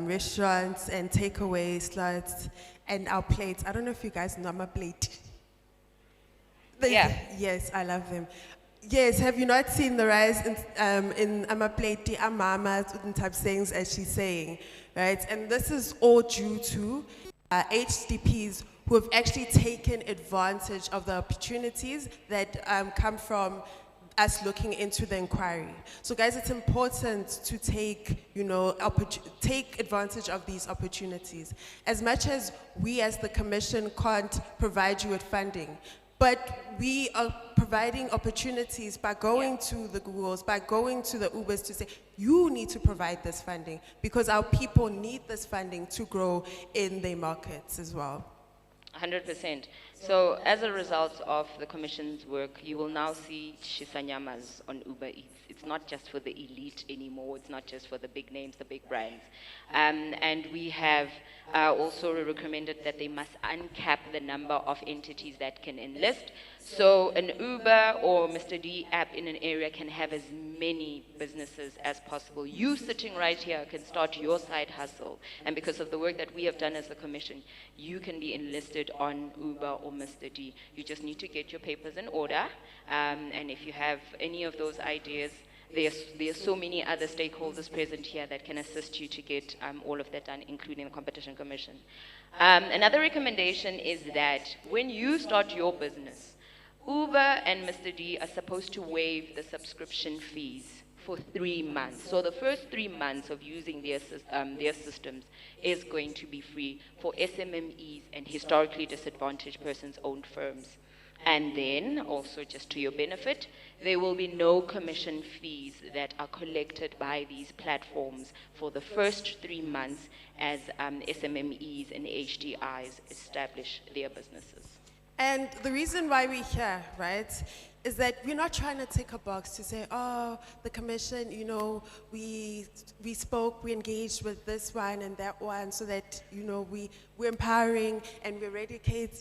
restaurants and takeaway slots and our plates? I don't know if you guys know my plate. Yeah. Yes, I love them. Yes, have you not seen the rise in amapleti, amamas, type things as she's saying, right? And this is all due to HDPs who have actually taken advantage of the opportunities that come from us looking into the inquiry. So guys, it's important to take, you know, take advantage of these opportunities. As much as we as the commission can't provide you with funding, but we are providing opportunities by going to the Googles, by going to the Ubers to say, you need to provide this funding because our people need this funding to grow in their markets as well. 100%. So as a result of the Commission's work, you will now see Shisanyamas on Uber Eats. It's not just for the elite anymore. It's not just for the big names, the big brands. And we have also recommended that they must uncap the number of entities that can enlist. So an Uber or Mr. D app in an area can have as many businesses as possible. You sitting right here can start your side hustle. And because of the work that we have done as a commission, you can be enlisted on Uber or Mr. D. You just need to get your papers in order. And if you have any of those ideas, there are so many other stakeholders present here that can assist you to get all of that done, including the Competition Commission. Another recommendation is that when you start your business, Uber and Mr. D are supposed to waive the subscription fees for 3 months. So the first 3 months of using their systems is going to be free for SMMEs and historically disadvantaged persons-owned firms. And then, also just to your benefit, there will be no commission fees that are collected by these platforms for the first 3 months as SMMEs and HDIs establish their businesses. And the reason why we're here, right, is that we're not trying to tick a box to say, oh, the commission, you know, we spoke, we engaged with this one and that one so that, you know, we're empowering and we're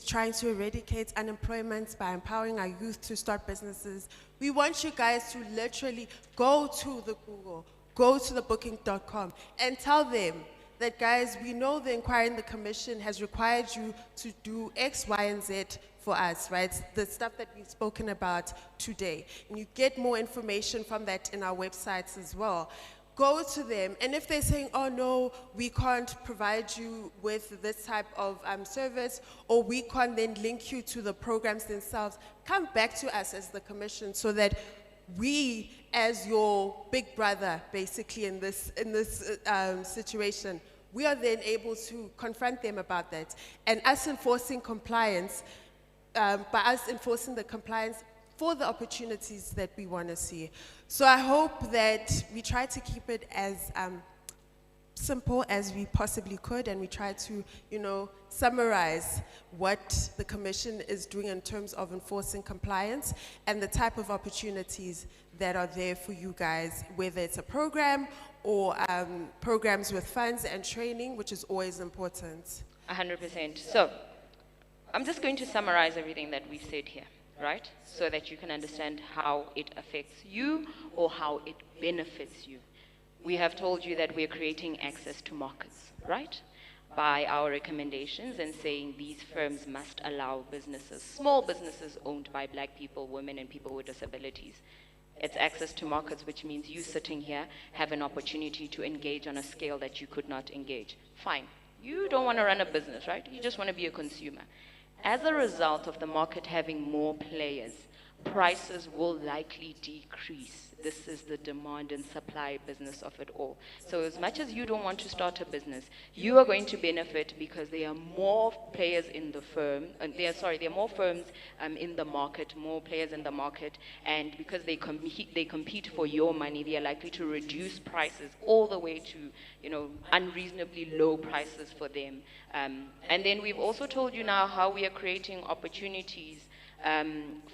trying to eradicate unemployment by empowering our youth to start businesses. We want you guys to literally go to the Google, go to the booking.com and tell them that, guys, we know the inquiry in the commission has required you to do X, Y, and Z for us, right? The stuff that we've spoken about today. And you get more information from that in our websites as well. Go to them, and if they're saying, oh no, we can't provide you with this type of service, or we can't then link you to the programs themselves, come back to us as the commission so that we, as your big brother, basically in this situation, we are then able to confront them about that. And us enforcing compliance, by us enforcing the compliance for the opportunities that we want to see. So I hope that we try to keep it as simple as we possibly could, and we tried to, summarize what the Commission is doing in terms of enforcing compliance and the type of opportunities that are there for you guys, whether it's a program or programs with funds and training, which is always important. 100%. So, I'm just going to summarize everything that we've said here, right? So that you can understand how it affects you or how it benefits you. We have told you that we're creating access to markets, right? By our recommendations and saying these firms must allow businesses, small businesses owned by black people, women, and people with disabilities. It's access to markets, which means you sitting here have an opportunity to engage on a scale that you could not engage. Fine. You don't want to run a business, right? You just want to be a consumer. As a result of the market having more players, prices will likely decrease. This is the demand and supply business of it all. So as much as you don't want to start a business, you are going to benefit because there are more players in the firm, there are more firms in the market, more players in the market, and because they compete for your money, they are likely to reduce prices all the way to, unreasonably low prices for them. And then we've also told you now how we are creating opportunities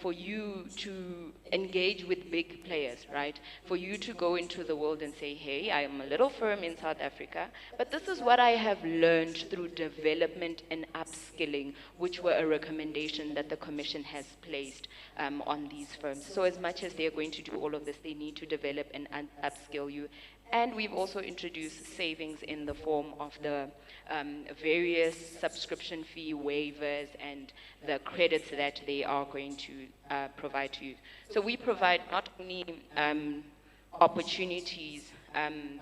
for you to engage with big players, right? For you to go into the world and say, hey, I am a little firm in South Africa, but this is what I have learned through development and upskilling, which were a recommendation that the Commission has placed on these firms. So as much as they're going to do all of this, they need to develop and upskill you. And we've also introduced savings in the form of the various subscription fee waivers and the credits that they are going to provide to you. So we provide not only opportunities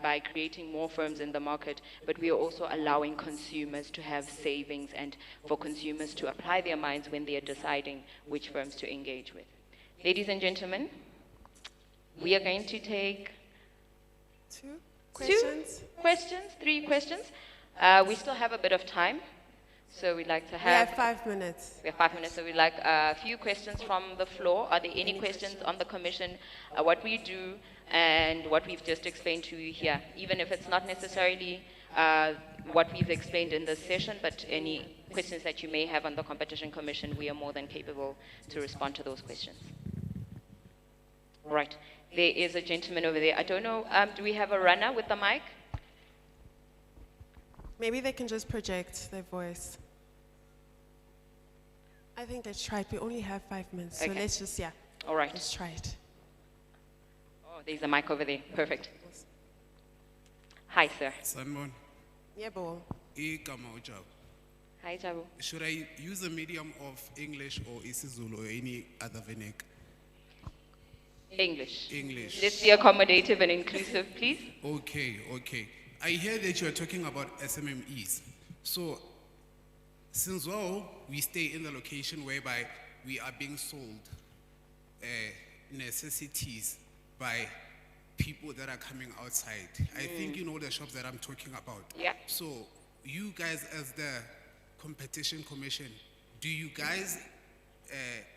by creating more firms in the market, but we are also allowing consumers to have savings and for consumers to apply their minds when they are deciding which firms to engage with. Ladies and gentlemen, we are going to take Two questions? 3 questions. We still have a bit of time, so we'd like to We have... have 5 minutes. We have 5 minutes, so we'd like a few questions from the floor. Are there any questions on the Commission, what we do, and what we've just explained to you here? Even if it's not necessarily what we've explained in this session, but any questions that you may have on the Competition Commission, we are more than capable to respond to those questions. Right. There is a gentleman over there. I don't know, do we have a runner with the mic? Maybe they can just project their voice. I think let's try it. We only have 5 minutes, so Okay. let's just, All right. let's try it. Oh, there's a mic over there. Perfect. Hi, sir. Sanbon, Yeah, Bo. igama uJabu. Hi, Jabu. Should I use a medium of English or isiZulu or any other vernac? English. English. Let's be accommodative and inclusive, please. Okay. I hear that you are talking about SMMEs. So, since we stay in the location whereby we are being sold necessities by people that are coming outside, I think you know the shops that I'm talking about. Yeah. So, you guys as the Competition Commission, do you guys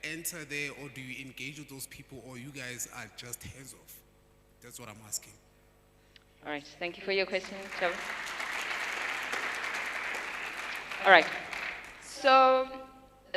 enter there, or do you engage with those people, or you guys are just hands off? That's what I'm asking. All right. Thank you for your question, Jabu. All right. So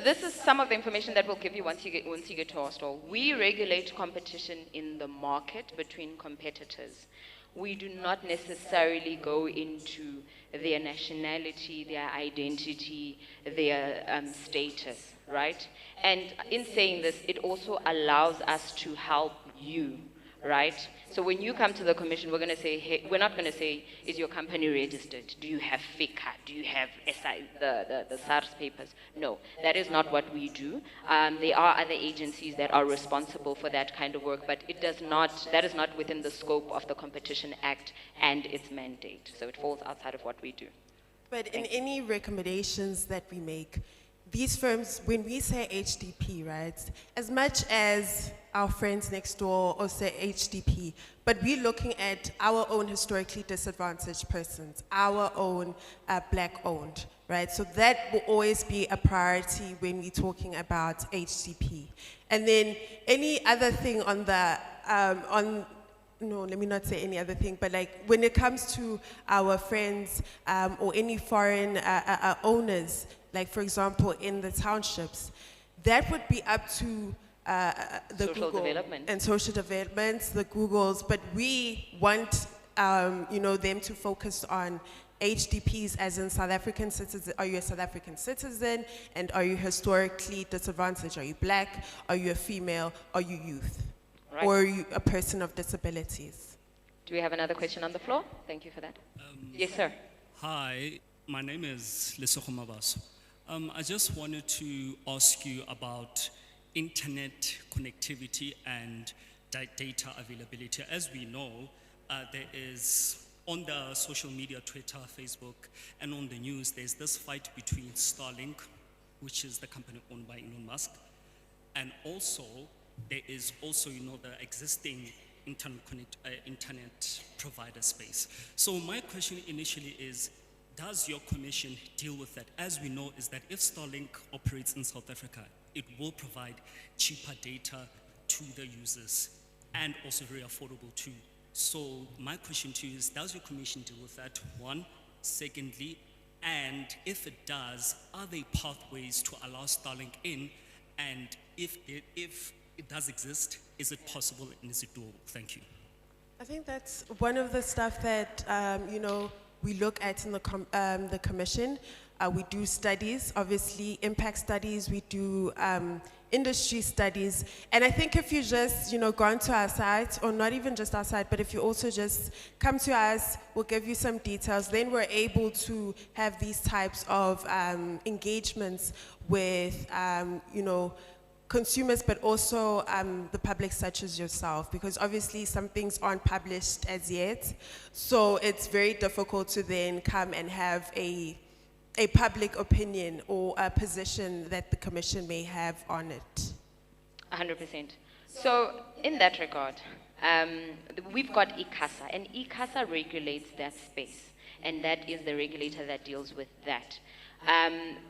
this is some of the information that we'll give you once you get to our stall. We regulate competition in the market between competitors. We do not necessarily go into their nationality, their identity, their status, right? And in saying this, it also allows us to help you, right? So when you come to the Commission, we're going to say, hey, we're not going to say, is your company registered? Do you have FICA? Do you have the SARS papers? No, that is not what we do. There are other agencies that are responsible for that kind of work, but that is not within the scope of the Competition Act and its mandate. So it falls outside of what we do. But in any recommendations that we make, these firms, when we say HDP, right, as much as our friends next door also say HDP, but we're looking at our own historically disadvantaged persons, our own black-owned, right? So that will always be a priority when we're talking about HDP. And then any other thing on the no, let me not say any other thing, but like when it comes to our friends or any foreign owners, like for example in the townships, that would be up to the Social Google development. and social developments, the Googles, but we want them to focus on HDPs, as in South African citizen. Are you a South African citizen? And are you historically disadvantaged? Are you black? Are you a female? Are you youth? Right. Or are you a person of disabilities? Do we have another question on the floor? Thank you for that. Yes, sir. Hi, my name is Lesego Mabaso. I just wanted to ask you about internet connectivity and data availability. As we know, there is on the social media, Twitter, Facebook, and on the news, there's this fight between Starlink, which is the company owned by Elon Musk, and also there is also, the existing internet provider space. So my question initially is, does your commission deal with that? As we know, is that if Starlink operates in South Africa, it will provide cheaper data to the users and also very affordable too. So my question to you is, does your commission deal with that, one? Secondly, and if it does, are there pathways to allow Starlink in? And if it does exist, is it possible and is it doable? Thank you. I think that's one of the stuff that we look at in the commission. We do studies, obviously impact studies. We do industry studies, and I think if you just go onto our site, or not even just our site, but if you also just come to us, we'll give you some details. Then we're able to have these types of engagements with consumers, but also the public such as yourself, because obviously some things aren't published as yet, so it's very difficult to then come and have a public opinion or a position that the commission may have on it. 100%. So in that regard, we've got ICASA, and ICASA regulates that space, and that is the regulator that deals with that.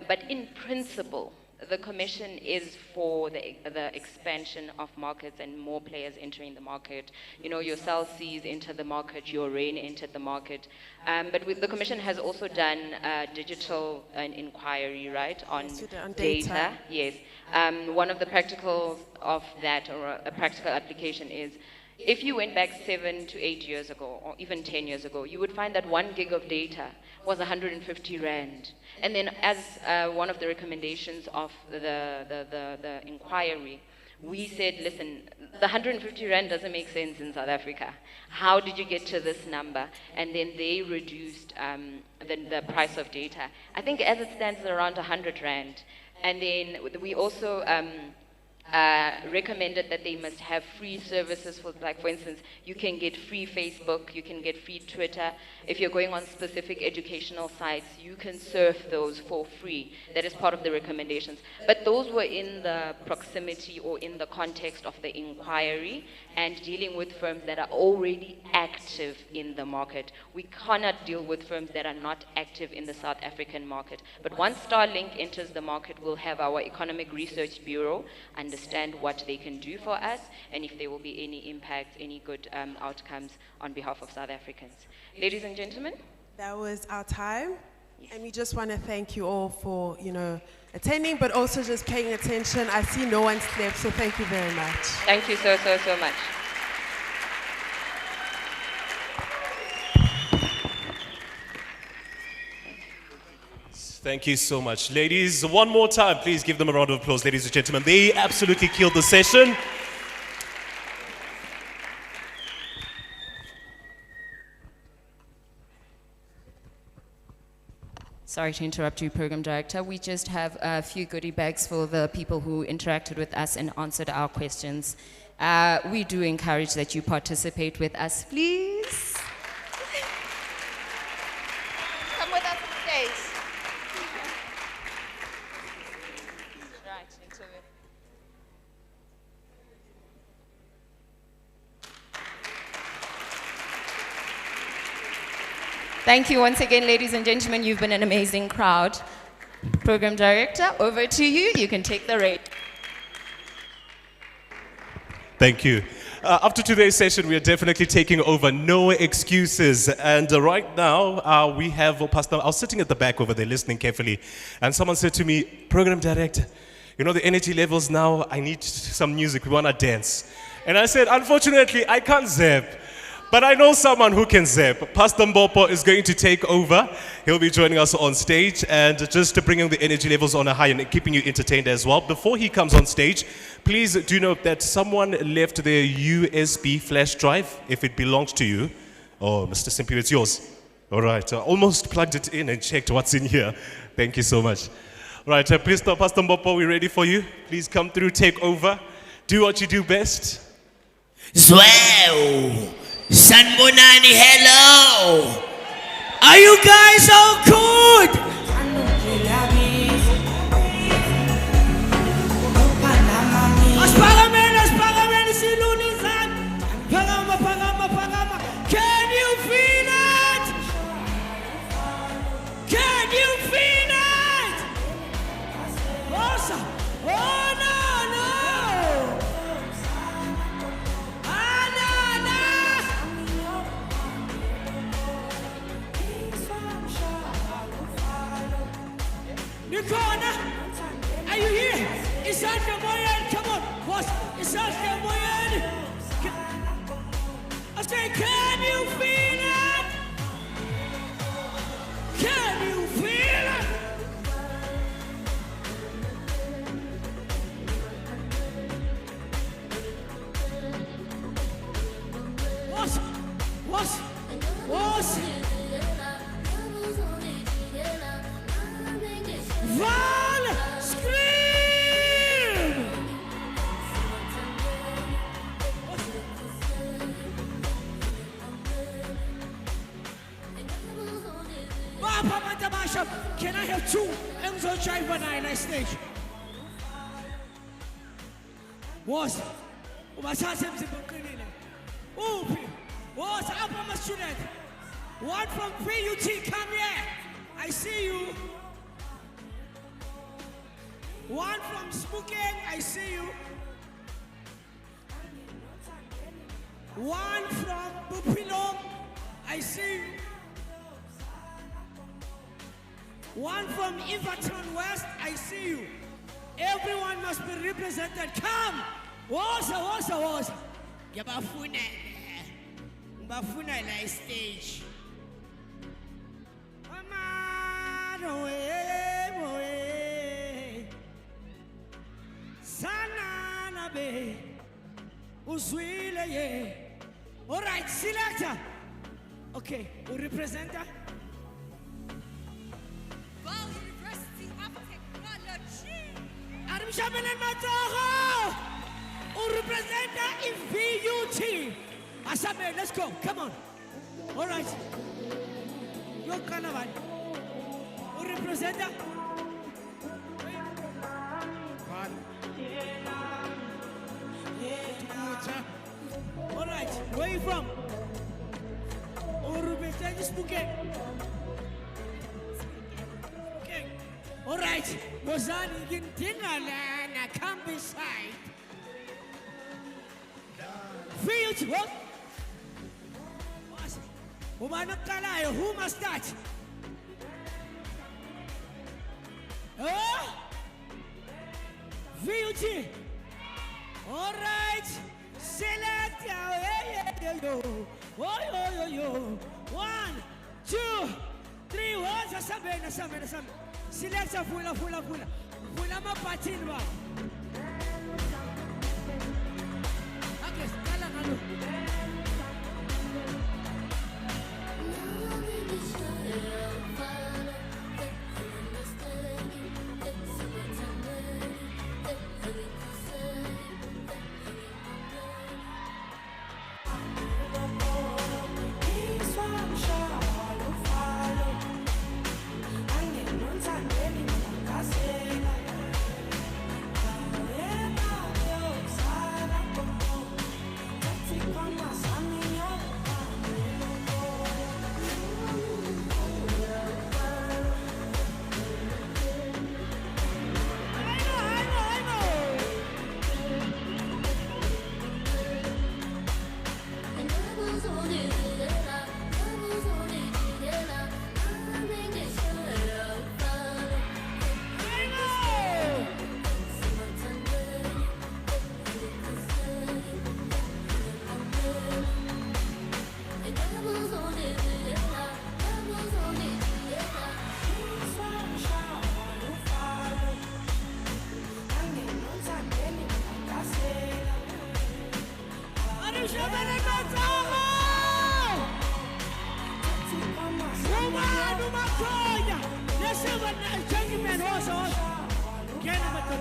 But in principle, the commission is for the expansion of markets and more players entering the market. Your Cell Cs entered the market, your RAIN entered the market. But the commission has also done digital inquiry, right, on data. Yes. One of the practicals of that, or a practical application, is if you went back 7 to 8 years ago, or even 10 years ago, you would find that 1 gig of data was 150 Rand. And then as one of the recommendations of the inquiry, we said, listen, the 150 Rand doesn't make sense in South Africa. How did you get to this number? And then they reduced the price of data. I think as it stands, it's around 100 Rand. And then we also recommended that they must have free services for instance, you can get free Facebook, you can get free Twitter. If you're going on specific educational sites, you can surf those for free. That is part of the recommendations. But those were in the proximity or in the context of the inquiry and dealing with firms that are already active in the market. We cannot deal with firms that are not active in the South African market. But once Starlink enters the market, we'll have our Economic Research Bureau understand what they can do for us and if there will be any impacts, any good outcomes on behalf of South Africans. Ladies and gentlemen. That was our time. Yes. And we just want to thank you all for, attending, but also just paying attention. I see no one slept, so thank you very much. Thank you so much. Thank you so much. Ladies, one more time, please give them a round of applause, ladies and gentlemen. They absolutely killed the session. Sorry to interrupt you, Program Director. We just have a few goodie bags for the people who interacted with us and answered our questions. We do encourage that you participate with us, please. Come with us on stage. Right, into it. Thank you once again, ladies and gentlemen. You've been an amazing crowd. Program Director, over to you. You can take the reins. Thank you. After today's session, we are definitely taking over. No excuses. And right now, we have Pastor. I was sitting at the back over there listening carefully, and someone said to me, "Program director, you know the energy levels now. I need some music. We want to dance." And I said, "Unfortunately, I can't zap. But I know someone who can zap." Pastor Mbopo is going to take over. He'll be joining us on stage and just to bring the energy levels on a high and keeping you entertained as well. Before he comes on stage, please do note that someone left their USB flash drive. If it belongs to you, oh, Mr. Simpiwe, it's yours. All right, almost plugged it in and checked what's in here. Thank you so much. All right, please, Pastor Mbopo, we're ready for you. Please come through, take over. Do what you do best. Zwell, Sanbonani, hello. Are you guys all good? Can you feel it? Can you feel it? Awesome. Oh no, no. Nikona, are you here? It's on the moyen. Come on, what? It's on the moyen. I say, can you feel it? Can you feel it? What? Vaal, scream! Can I have two Enzo Driver 9 on stage? What? What? I'm a student. One from PUT, come here. I see you. One from Spooking, I see you. One from Bupilong, I see you. One from Everton West, I see you. Everyone must be represented. Come! Woza. Ngibafuna la stage. Sana be uzwile ye. All right, selector. Okay, who representer? Vaal University of Technology. Arimshabelen Matogo. Who representer is VUT. Asabe, let's go. Come on. All right. Your carnival. Who representer? All right, where are you from? Urubestan Spooking. Okay. All right, Bozani Gintingalana, come beside. Field, what? Who must start? Oh? VUT. All right. Select. Yo. 1, 2, 3. What's a Sabe. Select a full. Full ma patinwa. Okay, hello. Gentlemen, also. Get him at the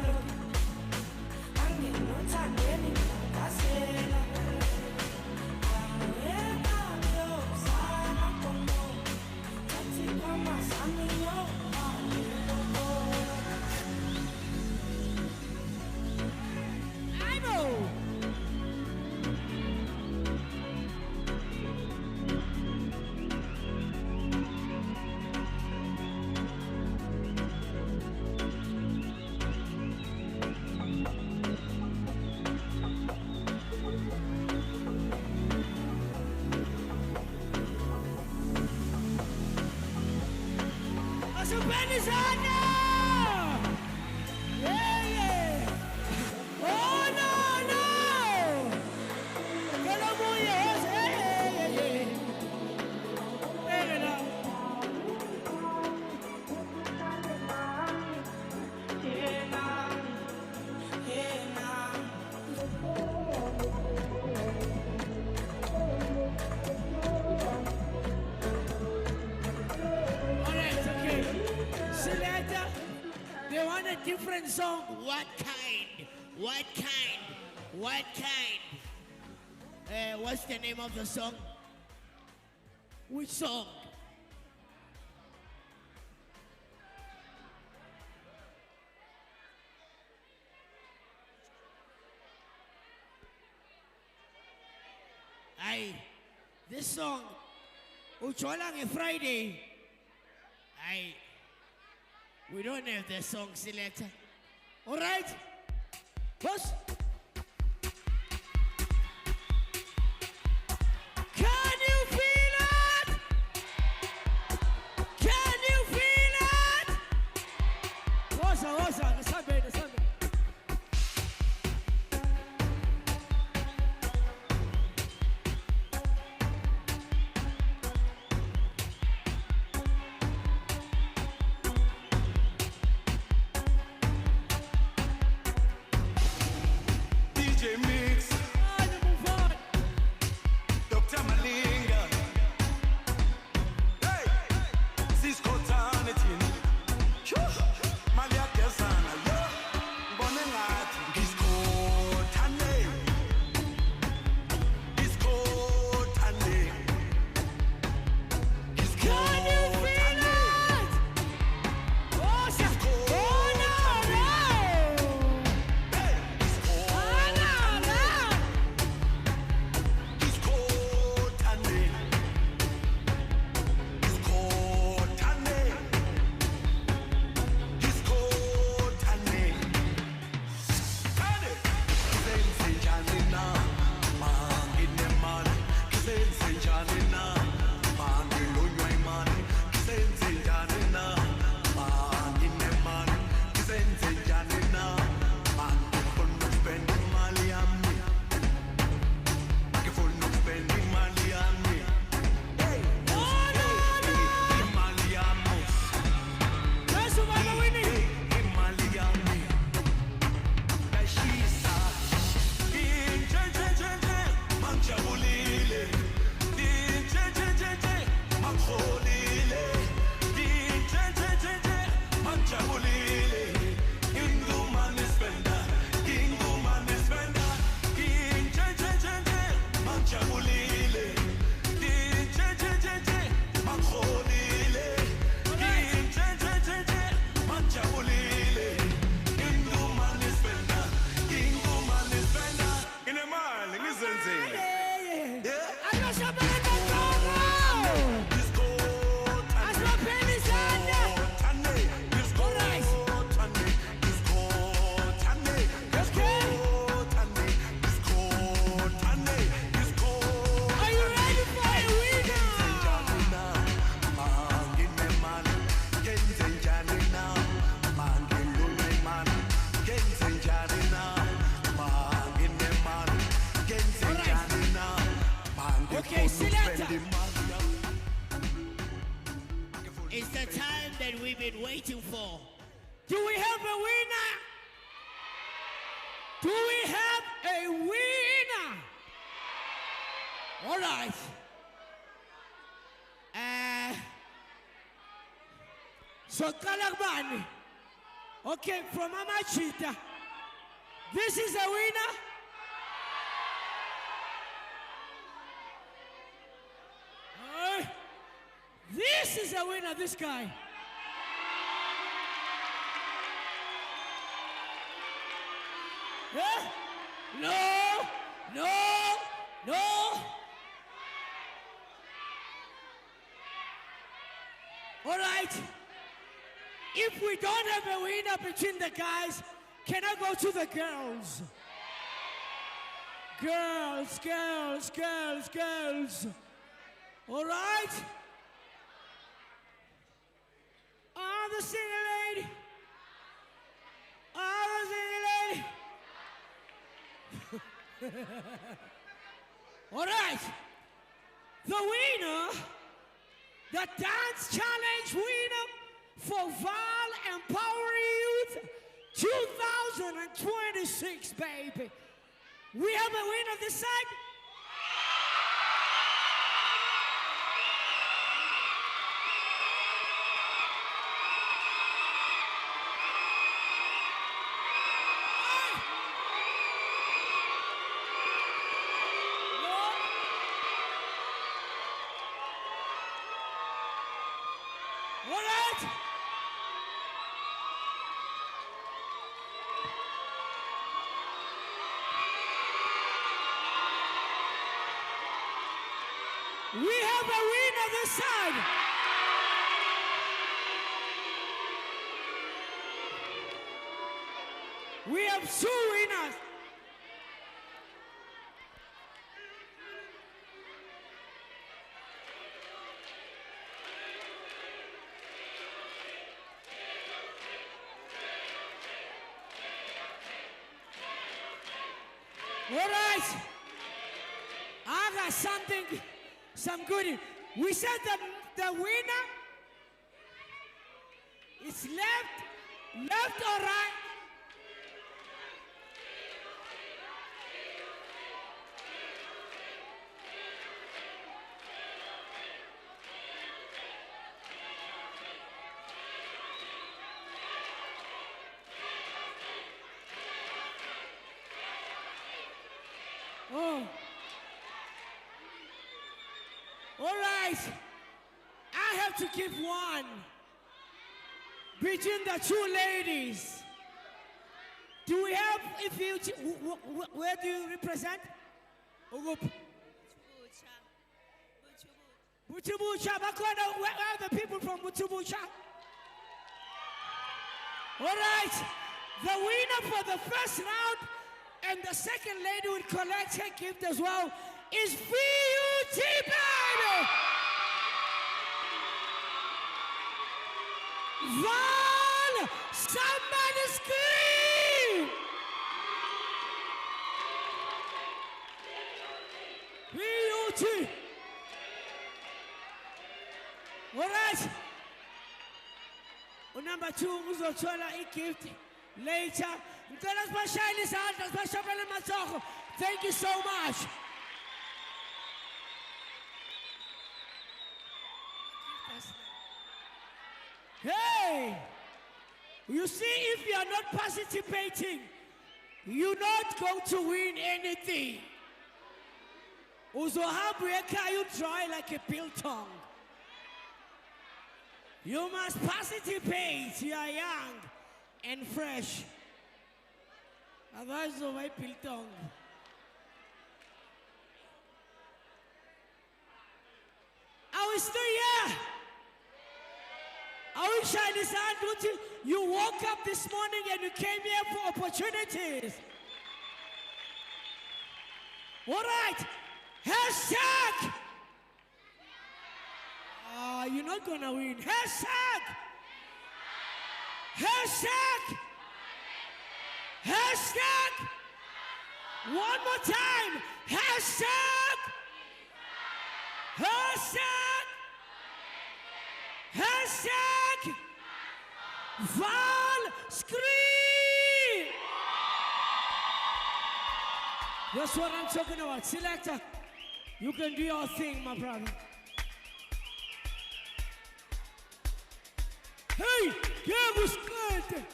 I know. Asupendizana! Yeah, yeah. Oh, no, no! Calamuya, yes, yeah, yeah, yeah. Bring it up. All right, okay. Selector, they want a different song. What kind? What kind? What kind? What's the name of the song? Which song? Aye, this song, Ucholang Friday. Aye, we don't have the song selector. All right, boss. Can you feel it? Can you feel it? What's up? The Sunday. DJ Mix, Dr. Malinga, hey, Cisco Tarnetin, Malia Kesana, yo, Bonengat, Disco Tane, Disco Tane, Disco Can you feel it? Oh, Disco It's the time that we've been waiting for. Do we have a winner? Do we have a winner? All right. So Kalakbani. Okay, from Amachita. This is a winner. This is a winner, this guy. Yeah? No. All right. If we don't have a winner between the guys, can I go to the girls? Girls. All right? The single lady. All right. The winner, the dance challenge winner for Vaal EmpowaYouth 2026, baby. We have a winner this side. We have a winner this side. We have two winners. All right. I got some goodie. We said that the winner is left or right? Oh. All right. I have to give one between the two ladies. Do we have, if you, where do you represent? Buchubucha. Where are the people from Buchubucha? All right. The winner for the first round and the second lady will collect her gift as well is VUT, baby! Vaal! Somebody scream! VUT! All right. Number two, uzothola gift later. Thank you so much. Hey, you see, if you are not participating, you're not going to win anything. You try like a biltong. You must participate. You are young and fresh. Otherwise, my biltong. Are we still here? Are we shining sun? You woke up this morning and you came here for opportunities. All right. Hashtag. You're not gonna win. Hashtag. Hashtag. Hashtag. One more time. Hashtag. Hashtag. Hashtag. Vaal scream. That's what I'm talking about. Selector, you can do your thing, my brother. Hey, yeah, was good.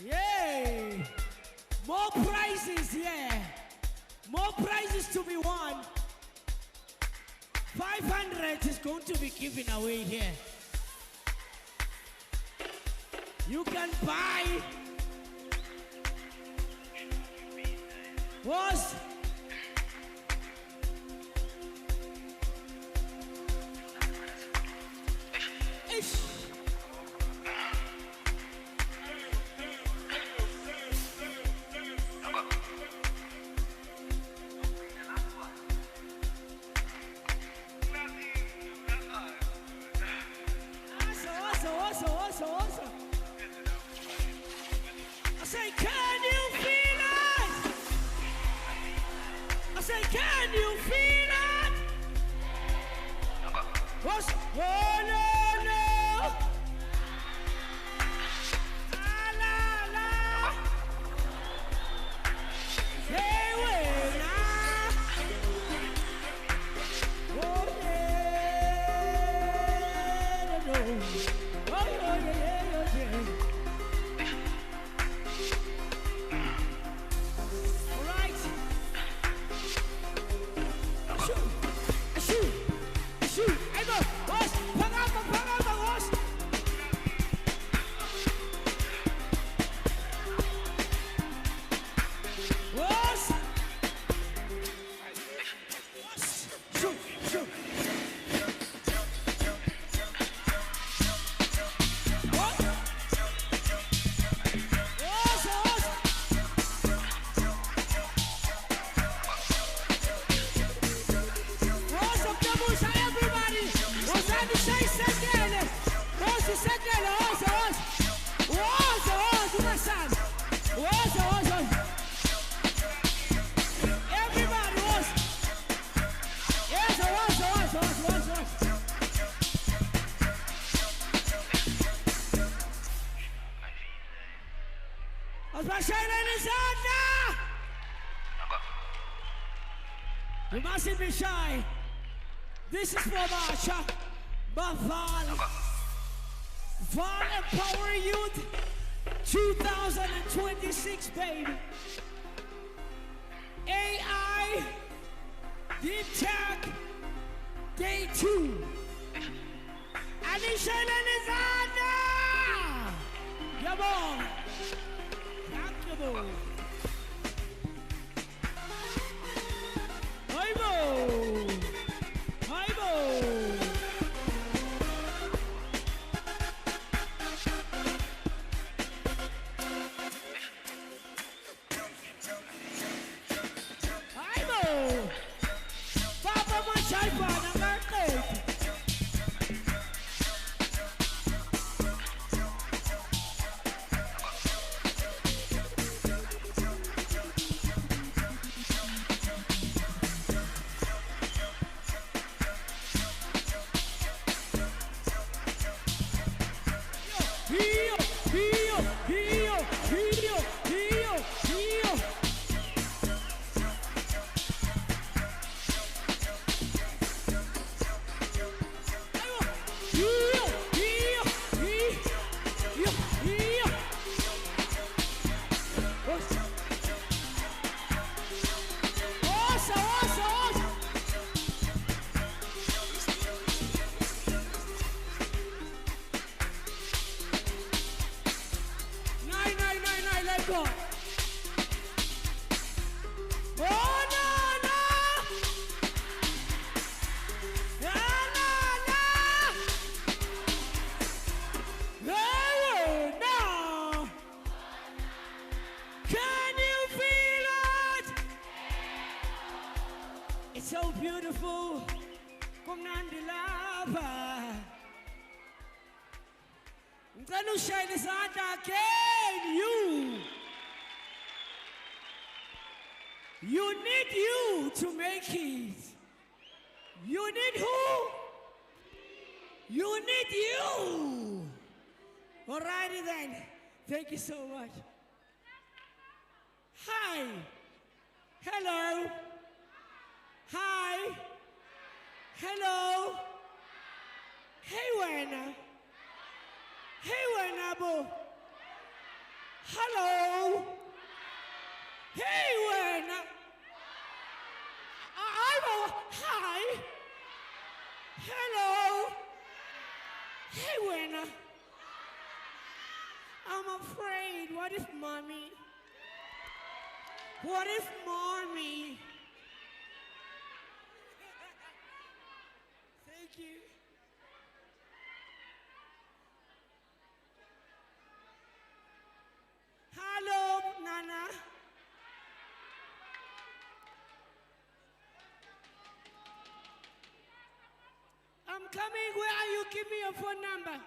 Yay! More prizes, yeah. More prizes to be won. 500 is going to be given away here. You can buy. Was awesome. I say, can you feel it? I say, can you feel it? What's, oh no, no. La, la. Hey, wait, oh, yeah, no. Oh, yeah. All right. Shoot. Hey, go. Boss, pang up, boss. Boss. Shoot. You mustn't be shy. This is for Marsha, Vaal. Vaal EmpowaYouth 2026, baby. AI, Deep Tech, Day 2. Anisha Lenizana! Yabo! Yankabo! Hi-bo! Papa Machaipa, Nangarkate! Go. Oh, no. Oh, no. Can you feel it? It's so beautiful. Come Nandi Lava. Ngicela ushayele isandla again, you. You need you to make it. You need who? You need you. Alrighty then. Thank you so much. Hi. Hello. Hello. Hey, Wena. Hey, Wenabo. Hello. Hey, Wena. Hi. Hello. Hey, Wena. I'm afraid. What if mommy? What if mommy? Thank you. Hello, Nana. I'm coming. Where are you? Give me your phone number.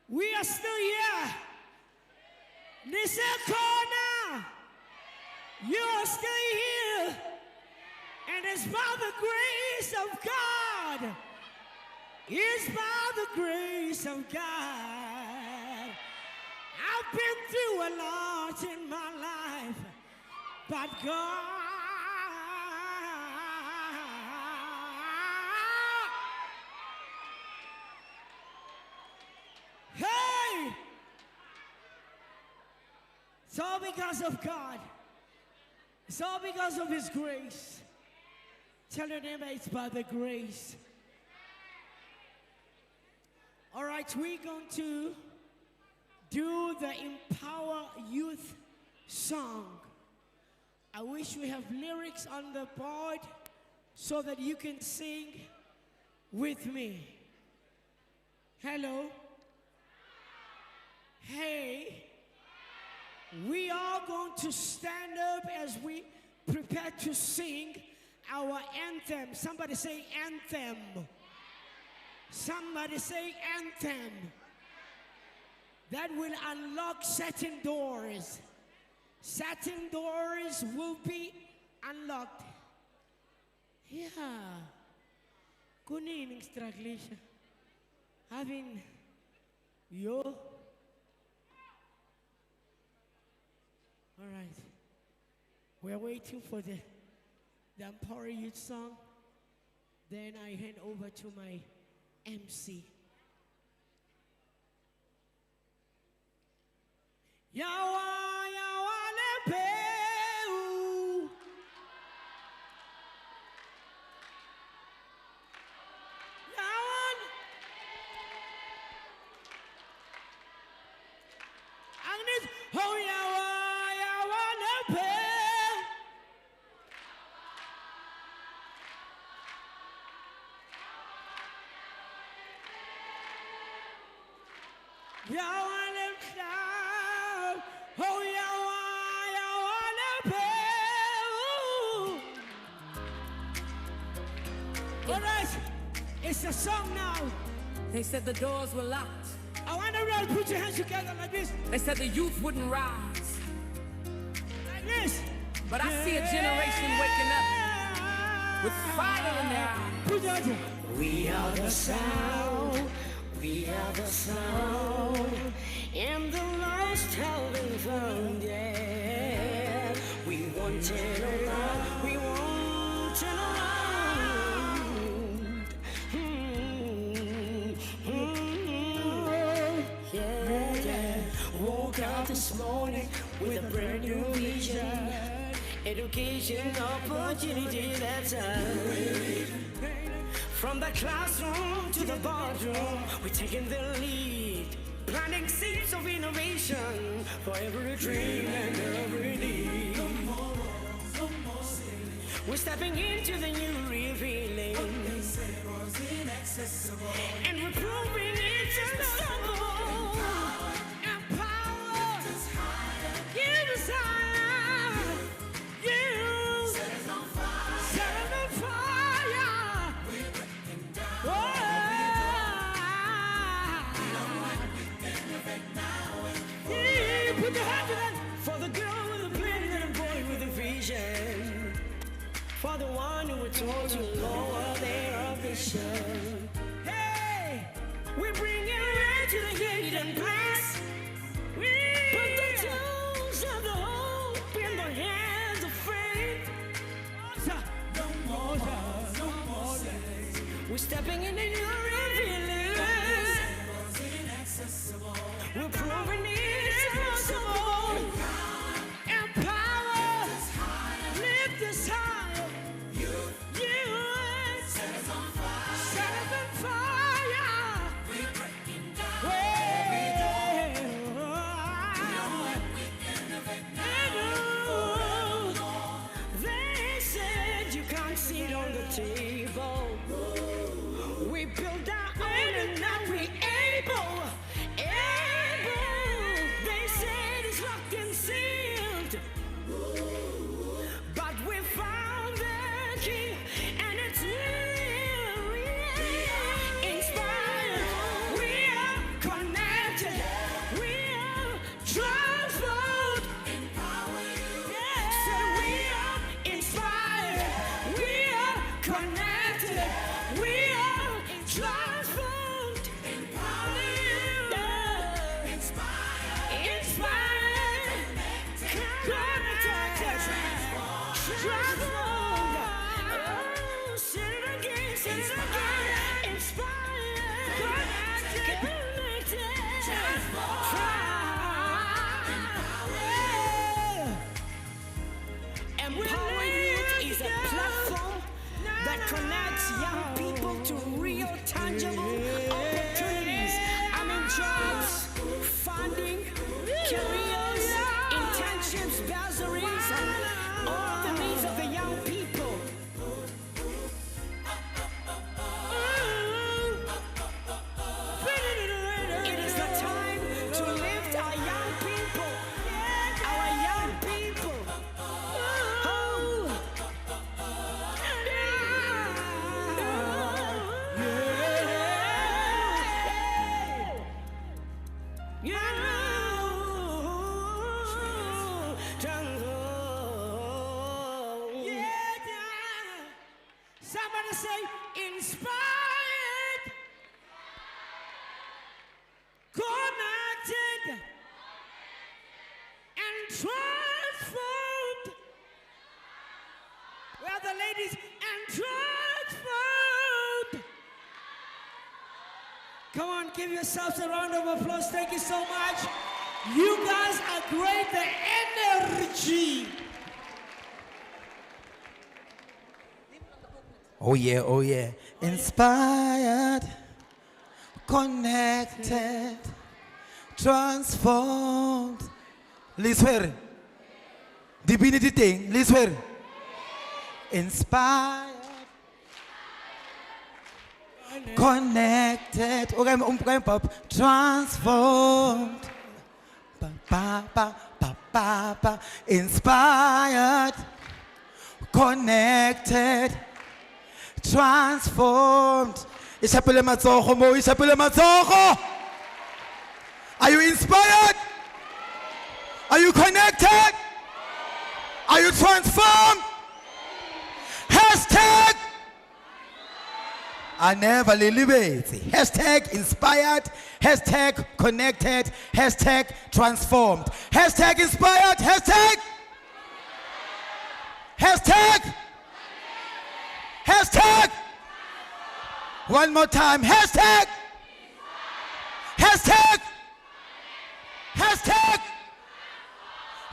We are still here. Nisekona, you are still here. And it's by the grace of God. It's by the grace of God. I've been through a lot in my life, but God. Hey! It's all because of God. It's all because of His grace. Tell your neighbor it's by the grace. All right, we're going to do the Empower Youth song. I wish we have lyrics on the board so that you can sing with me. Hello. Hey. We are going to stand up as we prepare to sing our anthem. Somebody say anthem. Somebody say anthem. That will unlock certain doors. Certain doors will be unlocked. Yeah. Kuning strugglation. Having yo. All right. We're waiting for the EmpowaYouth song. Then I hand over to my MC. Yawa, yawa, lepeu. Yawan. Agnes, oh yawa. All right, it's a song now. They said the doors were locked. I want everyone to put your hands together like this. They said the youth wouldn't rise. Like this. But I see a generation waking up with fire in their eyes. Put your hands together. We are the sound. We are the sound. And the lost have been found, yeah. We want it around. We want it around. Yeah. Woke up this morning with a brand new vision. Education, opportunity, that's us. From the classroom to the boardroom, we're taking the lead. Planting seeds of innovation for every dream and every need. We're stepping into the new revealing. And we're proving it's unstoppable. Empower. Give us higher. You set us on fire. Set us on fire. one who were told to lower their ambition. Hey, we bring it right to the hidden place. We put the tools of the hope in the hands of faith. No more love, no more days. We're stepping into your revealing. We're proving it's possible. Empower, lift us higher. You set us on fire. Set us on fire. We're breaking down every door. We innovate now. They said you can't sit on the table. We build our own and now we're able. They said it's locked and sealed. But we found the key and it's real. Inspired. We are connected. We are transformed. Said we are inspired. We are connected. We are transformed. EmpowaYouth is a platform that connects young people to real tangible opportunities. I mean jobs, funding, careers, internships, bursaries, and all the needs of the young people. It is the time to lift our young people. Our young people. Somebody say inspired, connected, and transformed. Where are the ladies? And transformed. Come on, give yourselves a round of applause. Thank you so much. You guys are great. The energy. Oh yeah, oh yeah. Inspired, connected, transformed. Liswer. Divinity thing. Liswer. Inspired, connected. Okay, pop. Transformed. Ba ba ba ba ba ba. Inspired, connected, transformed. Ishapele matsogo mo, ishapele matsogo. Are you inspired? Are you connected? Are you transformed? Hashtag I never liberate. Hashtag inspired. Hashtag connected. Hashtag transformed. Hashtag inspired. Hashtag. Hashtag. Hashtag. One more time. Hashtag. Hashtag. Hashtag.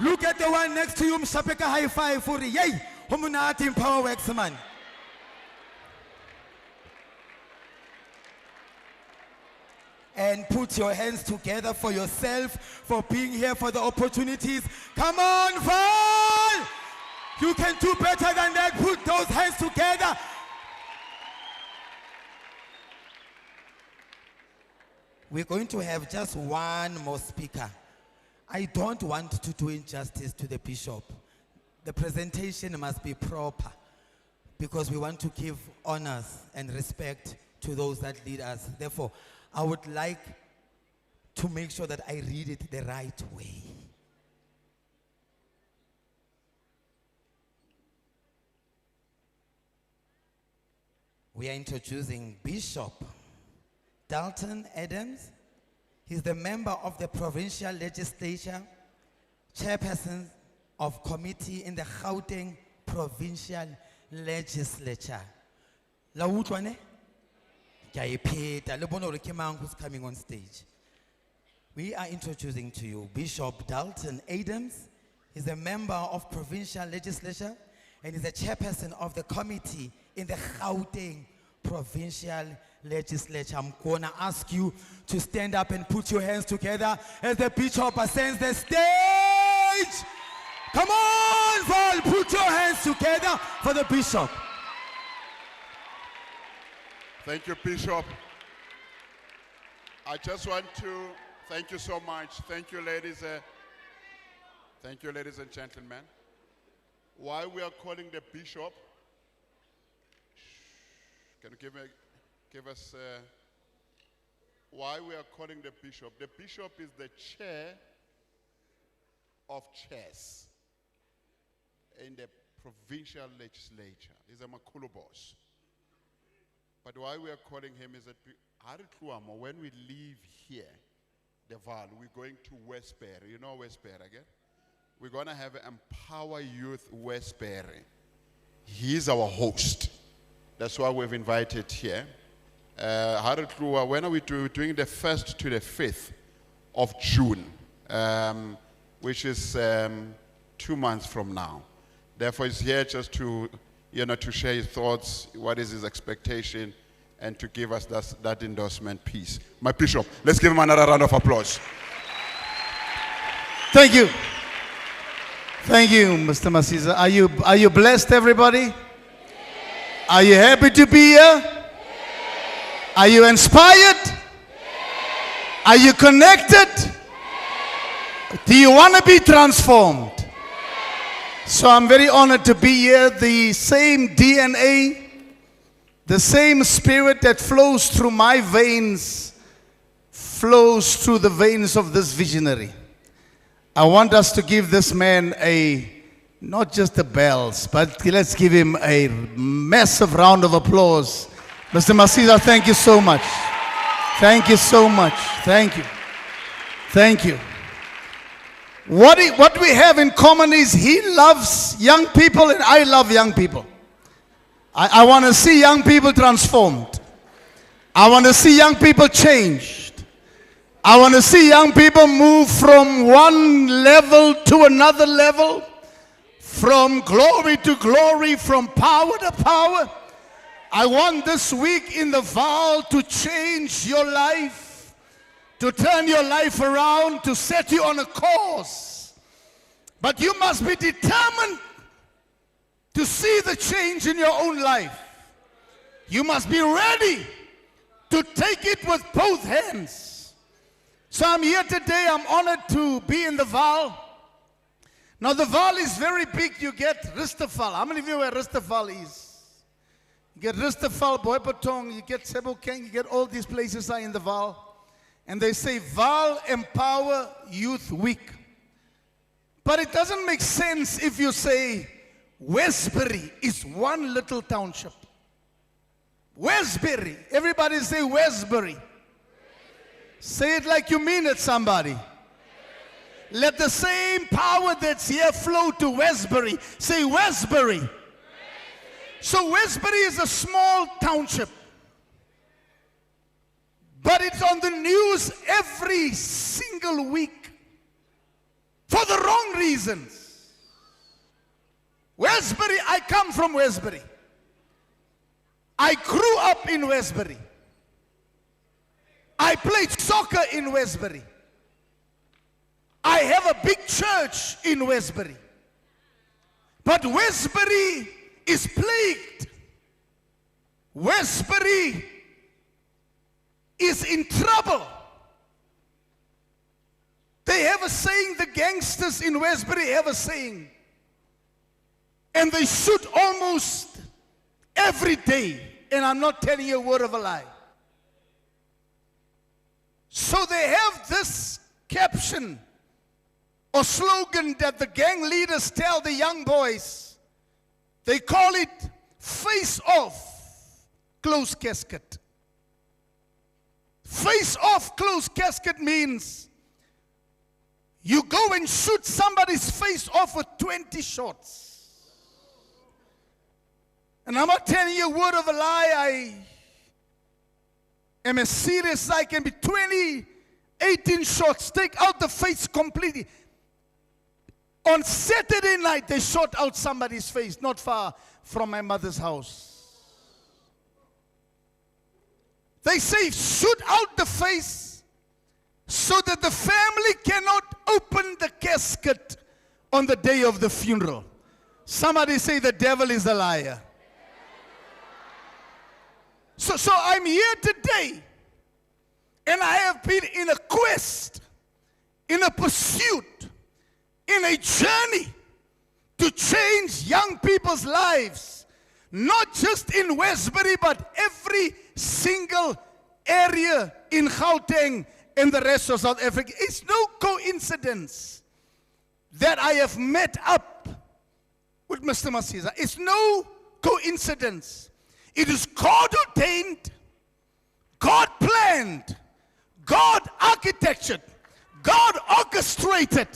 Look at the one next to you. Mshapeka high five for the yay. Homunati EmpowaWorks man. And put your hands together for yourself, for being here, for the opportunities. Come on, Vaal! You can do better than that. Put those hands together. We're going to have just one more speaker. I don't want to do injustice to the bishop. The presentation must be proper because we want to give honors and respect to those that lead us. Therefore, I would like to make sure that I read it the right way. we are introducing Bishop Dalton Adams. He's the member of the provincial legislature, chairperson of committee in the Gauteng provincial legislature. La utlwa ne? Ke a e pheta, le bone hore ke mang who's coming on stage. We are introducing to you Bishop Dalton Adams. He's a member of provincial legislature and is the chairperson of the committee in the Gauteng provincial legislature. I'm gonna ask you to stand up and put your hands together as the Bishop ascends the stage. Come on, Vaal, put your hands together for the Bishop. Thank you, Bishop. I just want to thank you so much. Thank you, ladies and gentlemen. While we are calling the Bishop, can you give us, why we are calling the Bishop? The Bishop is the chair of chairs in the provincial legislature. He's a Makulu boss. But why we are calling him is that when we leave here, the Vaal, we're going to Westbury. You know Westbury again? We're going to have EmpowaYouth Westbury. He's our host. That's why we've invited here. When are we doing the 1st to the 5th of June, which is 2 months from now. Therefore, he's here just to, to share his thoughts, what is his expectation, and to give us that endorsement piece. My Bishop, let's give him another round of applause. Thank you. Thank you, Mr. Masiza. Are you blessed, everybody? Are you happy to be here? Are you inspired? Are you connected? Do you want to be transformed? So I'm very honored to be here. The same DNA, the same spirit that flows through my veins flows through the veins of this visionary. I want us to give this man not just the bells, but let's give him a massive round of applause. Mr. Masiza, thank you so much. Thank you so much. Thank you. Thank you. What we have in common is he loves young people and I love young people. I want to see young people transformed. I want to see young people changed. I want to see young people move from one level to another level, from glory to glory, from power to power. I want this week in the Vaal to change your life, to turn your life around, to set you on a course. But you must be determined to see the change in your own life. You must be ready to take it with both hands. So I'm here today. I'm honored to be in the Vaal. Now the Vaal is very big. You get Ristafal. How many of you know where Ristafal is? You get Ristafal, Boipatong, you get Sebokeng, you get all these places are in the Vaal. And they say Vaal Empower Youth Week. But it doesn't make sense if you say Westbury is one little township. Westbury. Everybody say Westbury. Say it like you mean it, somebody. Let the same power that's here flow to Westbury. Say Westbury. So Westbury is a small township. But it's on the news every single week. For the wrong reasons. Westbury, I come from Westbury. I grew up in Westbury. I played soccer in Westbury. I have a big church in Westbury. But Westbury is plagued. Westbury is in trouble. They have a saying, the gangsters in Westbury have a saying. And they shoot almost every day. And I'm not telling you a word of a lie. So they have this caption or slogan that the gang leaders tell the young boys. They call it face off, closed casket. Face off closed casket means you go and shoot somebody's face off with 20 shots. And I'm not telling you a word of a lie. I am as serious as I can be. 18 shots. Take out the face completely. On Saturday night, they shot out somebody's face not far from my mother's house. They say shoot out the face so that the family cannot open the casket on the day of the funeral. Somebody say the devil is a liar. So I'm here today, and I have been in a quest, in a pursuit, in a journey to change young people's lives, not just in Westbury, but every single area in Gauteng and the rest of South Africa. It's no coincidence that I have met up with Mr. Masiza. It's no coincidence. It is God ordained, God planned, God architectured, God orchestrated.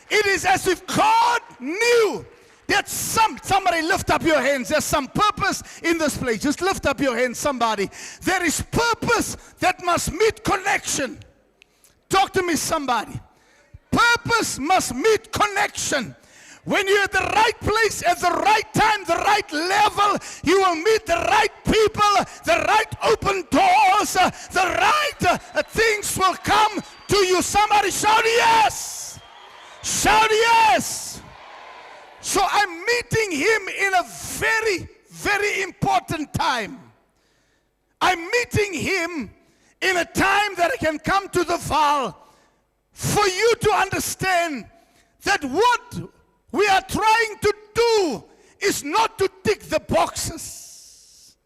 It is as if God knew that somebody lift up your hands. There's some purpose in this place. Just lift up your hands, somebody. There is purpose that must meet connection. Talk to me, somebody. Purpose must meet connection. When you're at the right place, at the right time, the right level, you will meet the right people, the right open doors, the right things will come to you. Somebody shout yes! Shout yes! So I'm meeting him in a very, very important time. I'm meeting him in a time that I can come to the Vaal for you to understand that what we are trying to do is not to tick the boxes.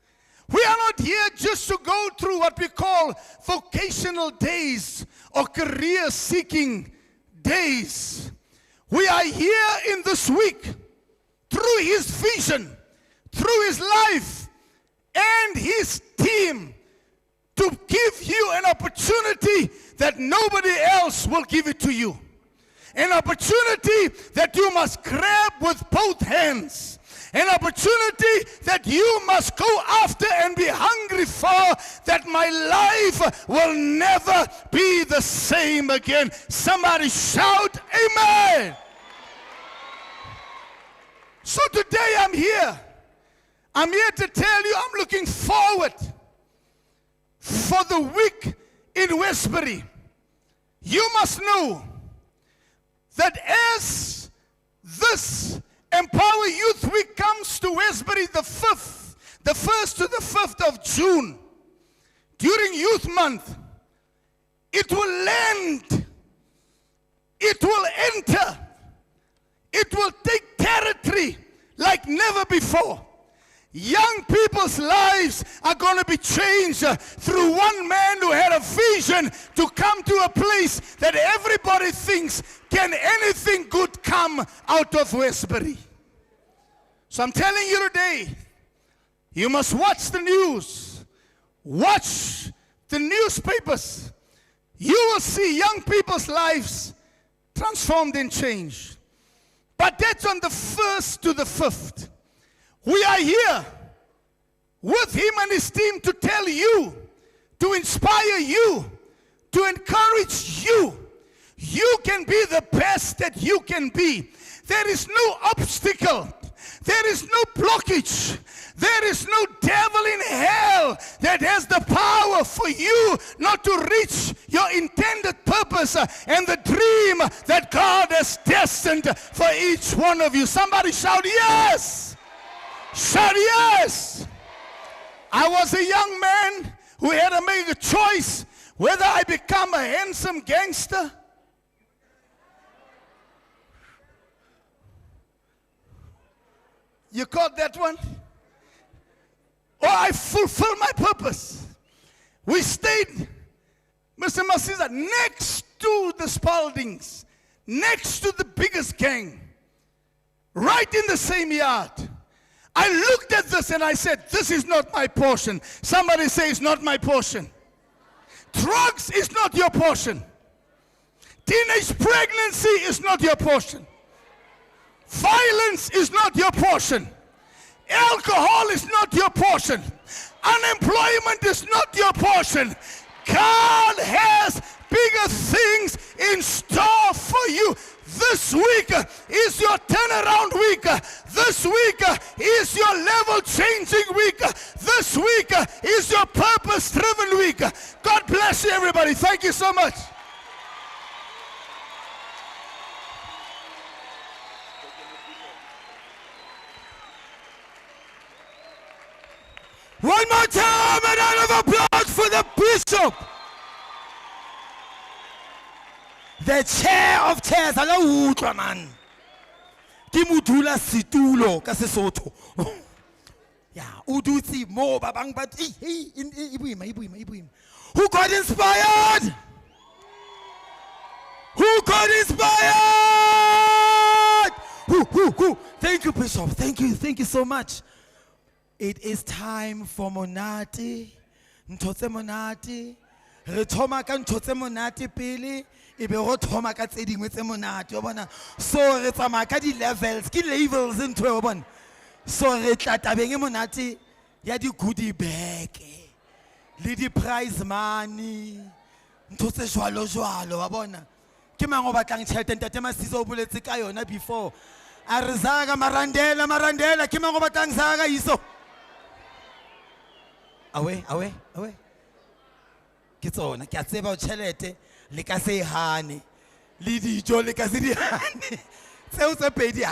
We are not here just to go through what we call vocational days or career-seeking days. We are here in this week through his vision, through his life, and his team to give you an opportunity that nobody else will give it to you. An opportunity that you must grab with both hands. An opportunity that you must go after and be hungry for, that my life will never be the same again. Somebody shout, amen. So today I'm here. I'm here to tell you I'm looking forward for the week in Westbury. You must know that as this Empower Youth Week comes to Westbury the 1st to the 5th of June, during Youth Month, it will land, it will enter, it will take territory like never before. Young people's lives are going to be changed through one man who had a vision to come to a place that everybody thinks, can anything good come out of Westbury? So I'm telling you today, you must watch the news, watch the newspapers. You will see young people's lives transformed and changed. But that's on the 1st to the 5th. We are here with him and his team to tell you, to inspire you, to encourage you. You can be the best that you can be. There is no obstacle. There is no blockage. There is no devil in hell that has the power for you not to reach your intended purpose and the dream that God has destined for each one of you. Somebody shout yes! Shout yes! I was a young man who had to make a choice whether I become a handsome gangster You caught that one? Or I fulfill my purpose. We stayed, Mr. Masiza, next to the Spaldings, next to the biggest gang, right in the same yard. I looked at this and I said, this is not my portion. Somebody say it's not my portion. Drugs is not your portion. Teenage pregnancy is not your portion. Violence is not your portion. Alcohol is not your portion. Unemployment is not your portion. God has bigger things in store for you. This week is your turnaround week. This week is your level changing week. This week is your purpose driven week. God bless you, everybody. Thank you so much. One more time, a round of applause for the bishop. The chair of chairs. Hello, utlwa man. Ke modula situlo ka Sesotho. Yeah, udutsi mo babang but ibuima. Who got inspired? Who got inspired? Who? Thank you, Bishop. Thank you so much. It is time for monate. Ntotse monate. Re thoma ka ntotse monate pele. Ibe go thoma ka tse dingwe tse monate o bona. So re tsamaya ka di levels, ke levels ntwe o bona. So re tla tabeng e monate ya di goodie bag. Le di prize money. Ntotse jwalo wa bona. Ke mang o batlang tšhelete ntate Masiso o boletse ka yona before. A re zaga marandela ke mang o batlang zaga iso. Awe. Ke tsona ke a tseba o tšhelete le ka se hane. Le dijo le ka se di hane. Tseo tse pedi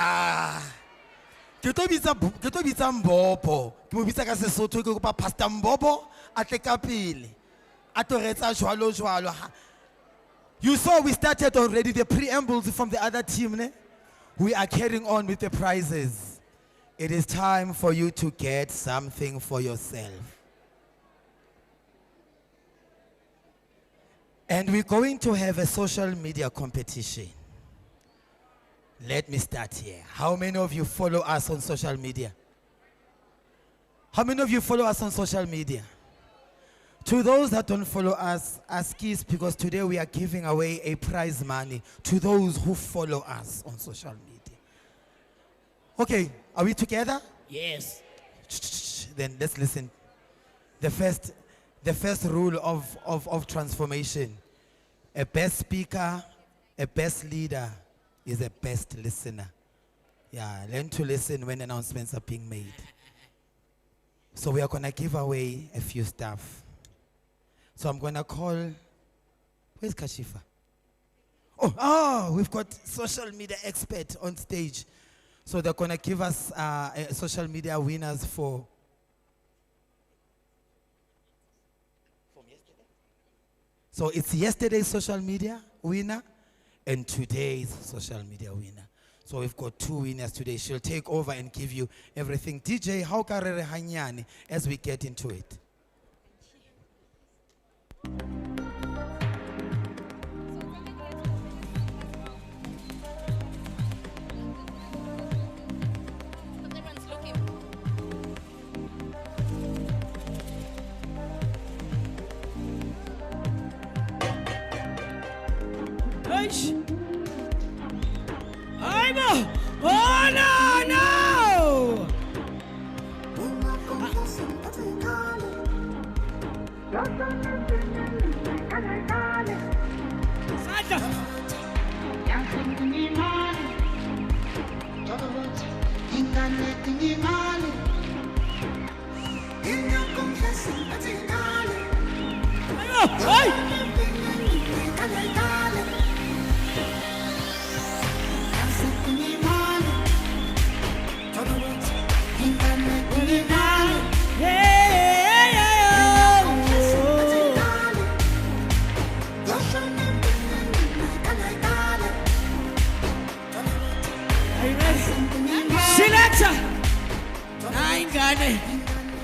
Ke tlo bitsa Mbopo. Ke mo bitsa ka Sesotho ke kopa Pastor Mbopo a tle ka pele. A tlo retsa jwalo. You saw we started already the preambles from the other team, ne? We are carrying on with the prizes. It is time for you to get something for yourself. And we're going to have a social media competition. Let me start here. How many of you follow us on social media? How many of you follow us on social media? To those that don't follow us, ask us because today we are giving away a prize money to those who follow us on social media. Okay, are we together? Yes. Then let's listen. The first rule of transformation. A best speaker, a best leader is a best listener. Yeah, learn to listen when announcements are being made. So we are going to give away a few stuff. So I'm going to call, where's Kashifa? Oh, we've got social media expert on stage. So they're going to give us social media winners for yesterday. So it's yesterday's social media winner and today's social media winner. So we've got two winners today. She'll take over and give you everything. DJ, how karere hanyani as we get into it? Oh no!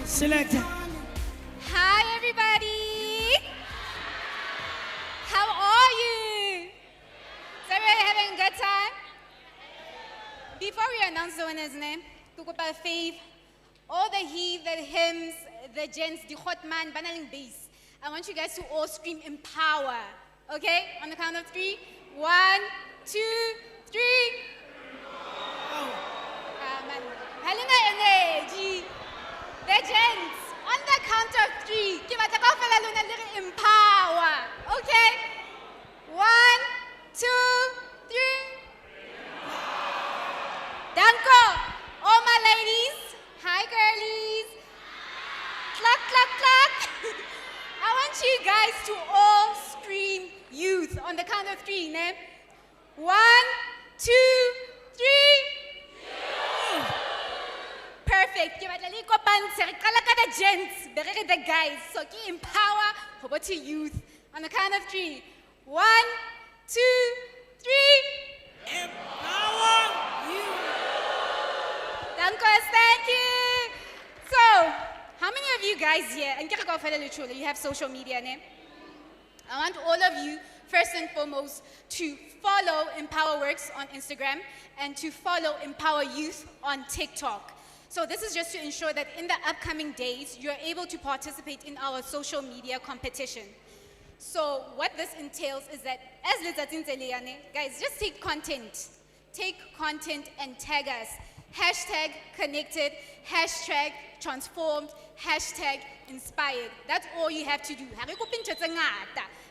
Selector. Hi, everybody. How are you? Is everybody having a good time? Before we announce the winner's name, to go by Faith, All the hymns, the gents, the hotman, banaling bass. I want you guys to all scream empower. Okay? On the count of 3. 1, 2, 3. Man. Halina energy. The gents. On the count of 3. Give us a little empower. Okay? 1, 2, 3. Danko. All my ladies. Hi, girlies. Cluck, cluck, cluck. I want you guys to all scream youth on the count of 3. Ne? 1, 2, 3. Perfect. Give it a little banter. The gents, the guys. So empower. How about you youth? On the count of 3. 1, 2, 3. Empower you. Thank you. So, how many of you guys here, and you have social media, ne? I want all of you, first and foremost, to follow EmpowaWorks on Instagram and to follow EmpowaYouth on TikTok. So this is just to ensure that in the upcoming days, you're able to participate in our social media competition. So what this entails is that, as Lizatin Teliane, guys, just take content and tag us. Hashtag connected, hashtag transformed, hashtag inspired. That's all you have to do.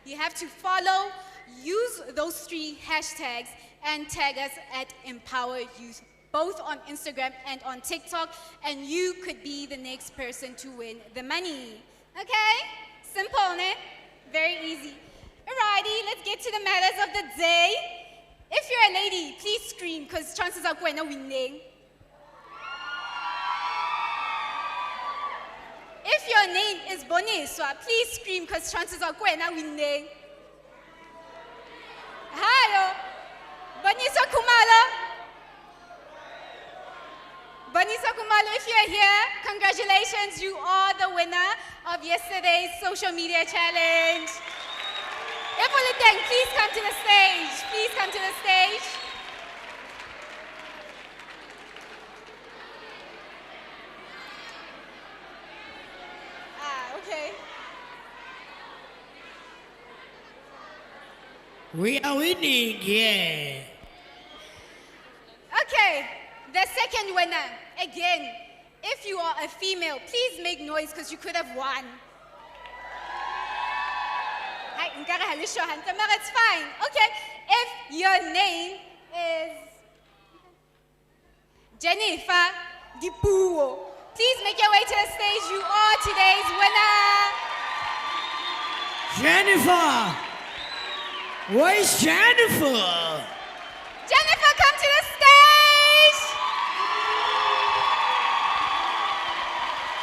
You have to follow, use those 3 hashtags and tag us at EmpowaYouth, both on Instagram and on TikTok, and you could be the next person to win the money. Okay? Simple, ne? Very easy. Alrighty, let's get to the matters of the day. If you're a lady, please scream, because chances are we're not winning. If your name is Boniswa, please scream, because chances are we're not winning. Hi, Boniswa Kumalo. Boniswa Kumalo, if you're here, congratulations, you are the winner of yesterday's social media challenge. Epoliteng, please come to the stage. Please come to the stage. Okay. We are winning, yeah. Okay, the second winner. Again, if you are a female, please make noise because you could have won. It's fine. Okay, if your name is Jennifer Dipuo, please make your way to the stage. You are today's winner. Jennifer! Where's Jennifer? Jennifer, come to the stage.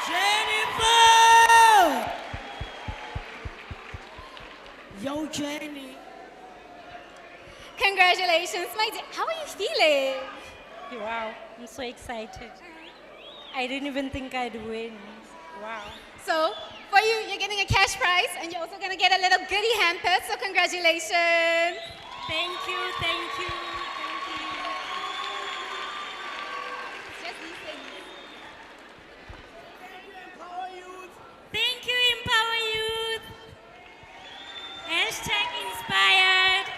Jennifer! Yo, Jenny. Congratulations, my dear. How are you feeling? Wow, I'm so excited. I didn't even think I'd win. Wow. So, for you, you're getting a cash prize, and you're also going to get a little goodie hamper, so congratulations. Thank you, thank you, thank you. Just these things. Thank you, EmpowaYouth. Hashtag inspired.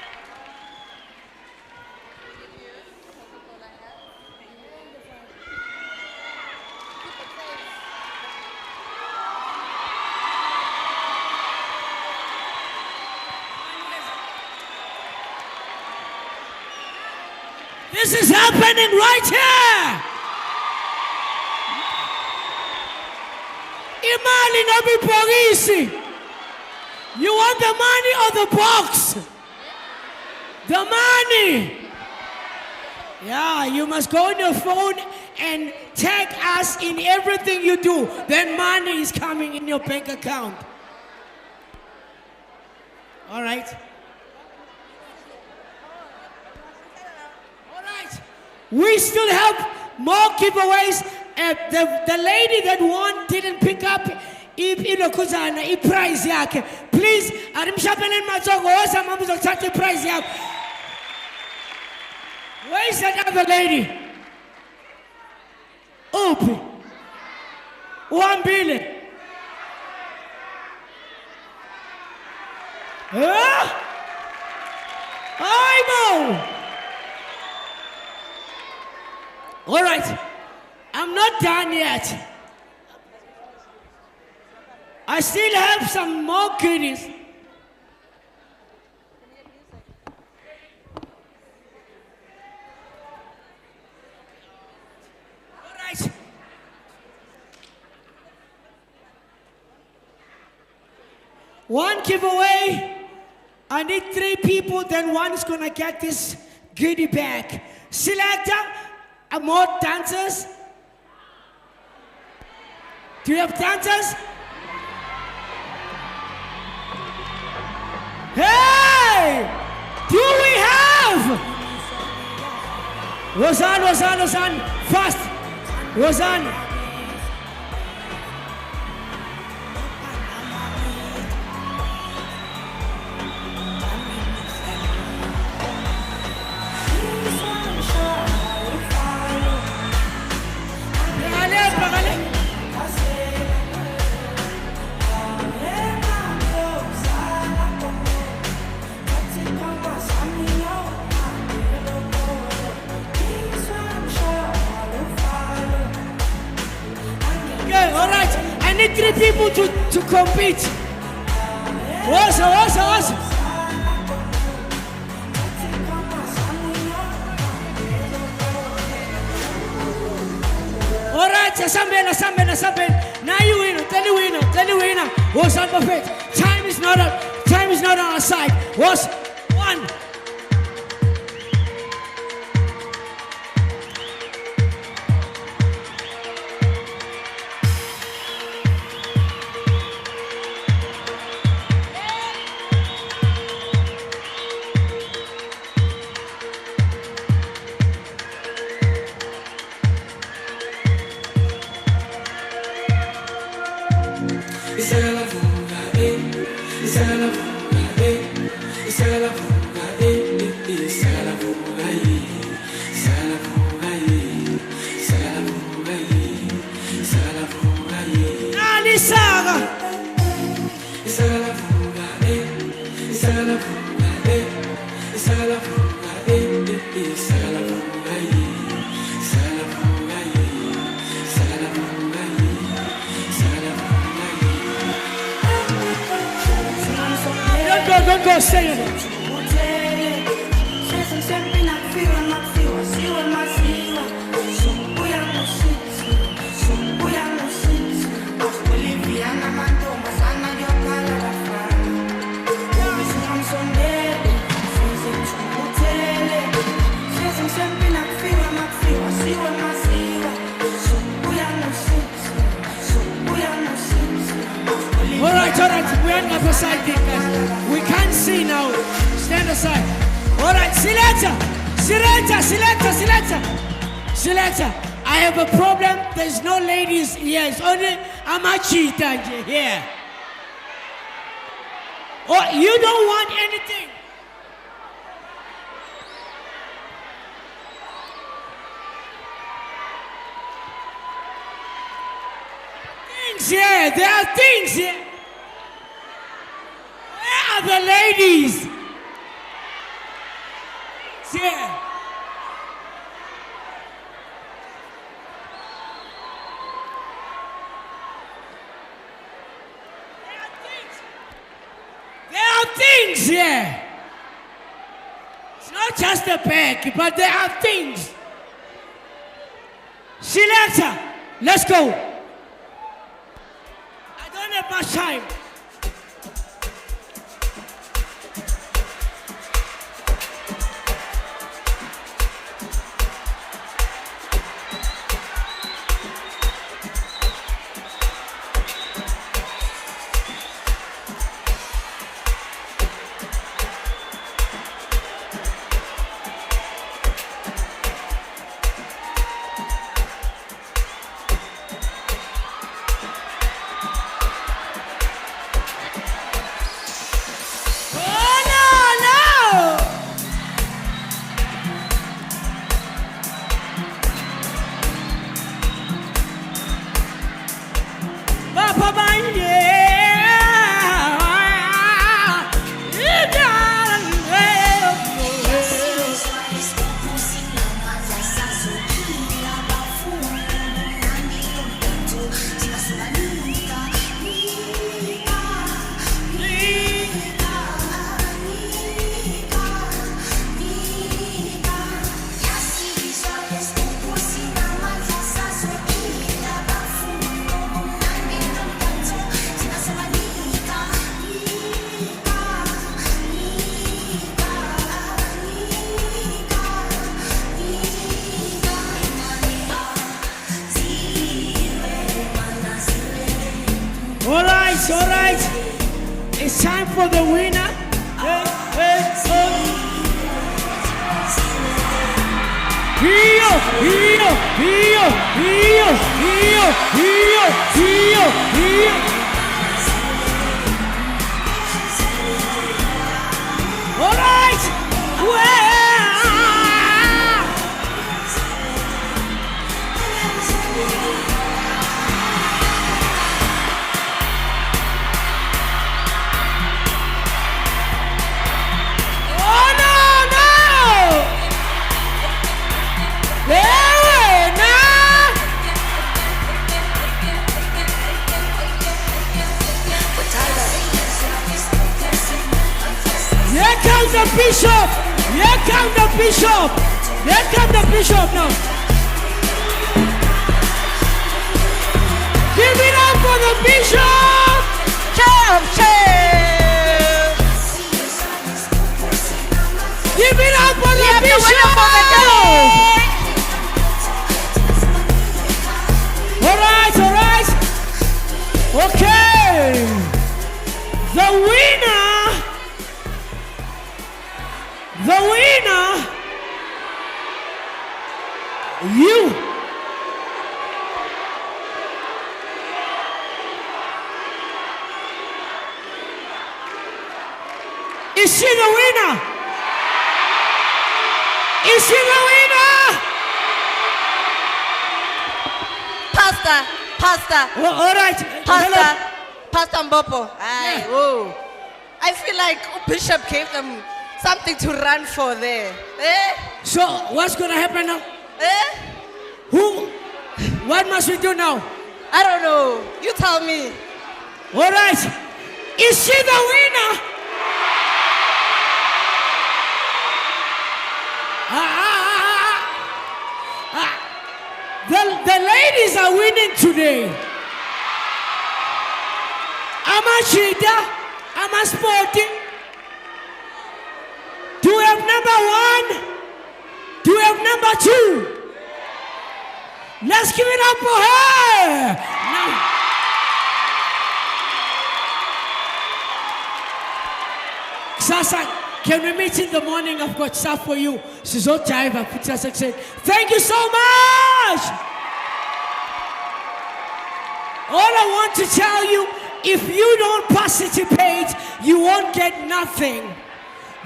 This is happening right here. Imali nabibhokisi. You want the money or the box? The money. Yeah, you must go on your phone and tag us in everything you do. Then money is coming in your bank account. All right. We still have more giveaways. The lady that won didn't pick up a prize yake. Please, arimshapeleni matsongo wosa mama uzothatha prize yakho. Where is that other lady? Uphi. Uhambile. Huh? Aibo. All right. I'm not done yet. I still have some more goodies. All right. One giveaway. I need 3 people, then one is gonna get this goodie bag. Selector, more dancers? Do you have dancers? Hey! Do we have? Rosanne, fast! Rosanne! All right, I need 3 people to compete. What's. All right, Sambe. Now you win, tell the winner. What's on perfect? Time is not on our side. What's 1? Don't go, say it. All right, we are on the other side, guys. We can't see now. Stand aside. All right, selector. I have a problem. There's no ladies here. It's only Amachita here. Oh, you don't want anything. Things here. There are things here. Where are the ladies? Here. There are things here. It's not just a bag, but there are things. Selector, let's go. I don't have much time. All right. It's time for the winner. All right. Oh no! Hey, nah. Here comes the bishop. Here comes the bishop. Here comes the bishop now. Give it up for the bishop. Give it up for the bishop. All right. Okay. The winner, you. Is she the winner? Is she the winner? Pastor. All right. Pastor Mbopo. Aye, whoa. I feel like Bishop gave them something to run for there. So what's gonna happen now? What must we do now? I don't know. You tell me. All right. Is she the winner? The ladies are winning today. I'm a cheater. I'm a sporty. Do we have number 1? Do we have number 2? Let's give it up for her. Now. Sasa, can we meet in the morning? I've got stuff for you. She's so tired. Thank you so much. All I want to tell you, if you don't participate, you won't get nothing.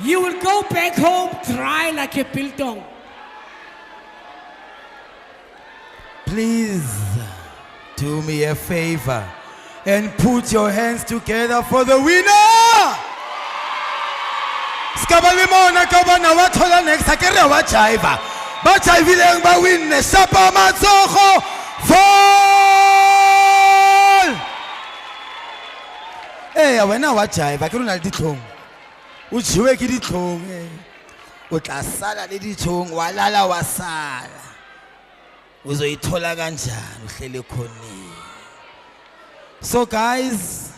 You will go back home dry like a biltong. Please do me a favor and put your hands together for the winner. Skabalimona kabana wathola next akere wa jiva. Ba jivileng ba win ne sapa matsogo fall. Eh wena wa jiva ke rona le ditlhong. O jiwe ke ditlhong o tla sala le ditlhong wa lala wa sala. Uzoyithola kanjani uhlele khonini. So guys,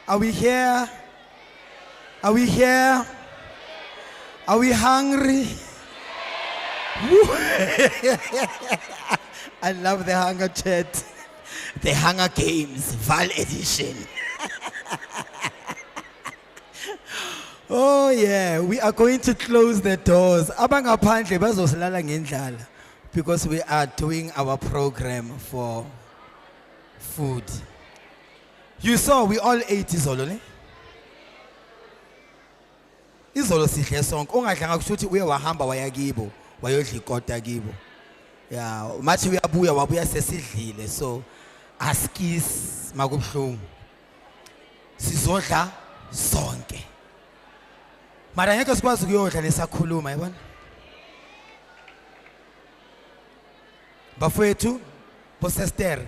are we here? Are we here? Are we hungry? I love the hunger chat. The Hunger Games, Vaal edition. Oh yeah, we are going to close the doors. Abangaphandle bazosilala ngendlala because we are doing our program for food. You saw we all ate izolo ne? Izolo sidle sonke. Ungadlanga kusho ukuthi uye wahamba waya kibo, wayodla ikota kibo. Yeah, mathi uyabuya wabuya sesidlile so askis makubhlungu. Sizodla sonke. Mara ngeke sikwazi ukuyodla nesakhuluma yabona. Bafowethu, bosester,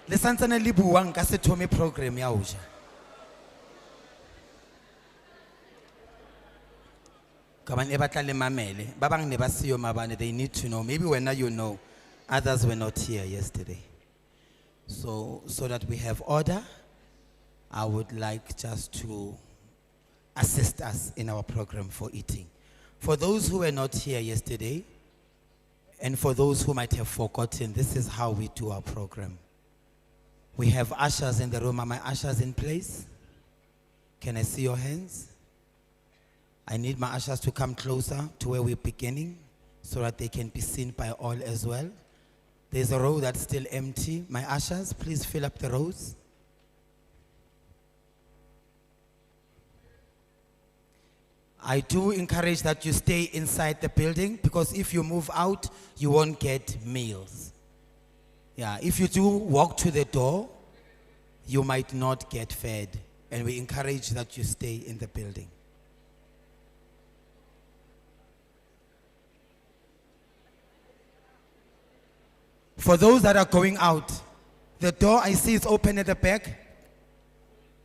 lesantsana libuwa nka se thome program ya uja. Kabane batla le mamele, ba bang ne ba siyo mabane, they need to know. Maybe when you know, others were not here yesterday. So that we have order, I would like just to assist us in our program for eating. For those who were not here yesterday, And for those who might have forgotten, this is how we do our program. We have ushers in the room. Are my ushers in place? Can I see your hands? I need my ushers to come closer to where we're beginning so that they can be seen by all as well. There's a row that's still empty. My ushers, please fill up the rows. I do encourage that you stay inside the building, because if you move out, you won't get meals. Yeah, if you do walk to the door, you might not get fed. And we encourage that you stay in the building. For those that are going out, the door I see is open at the back.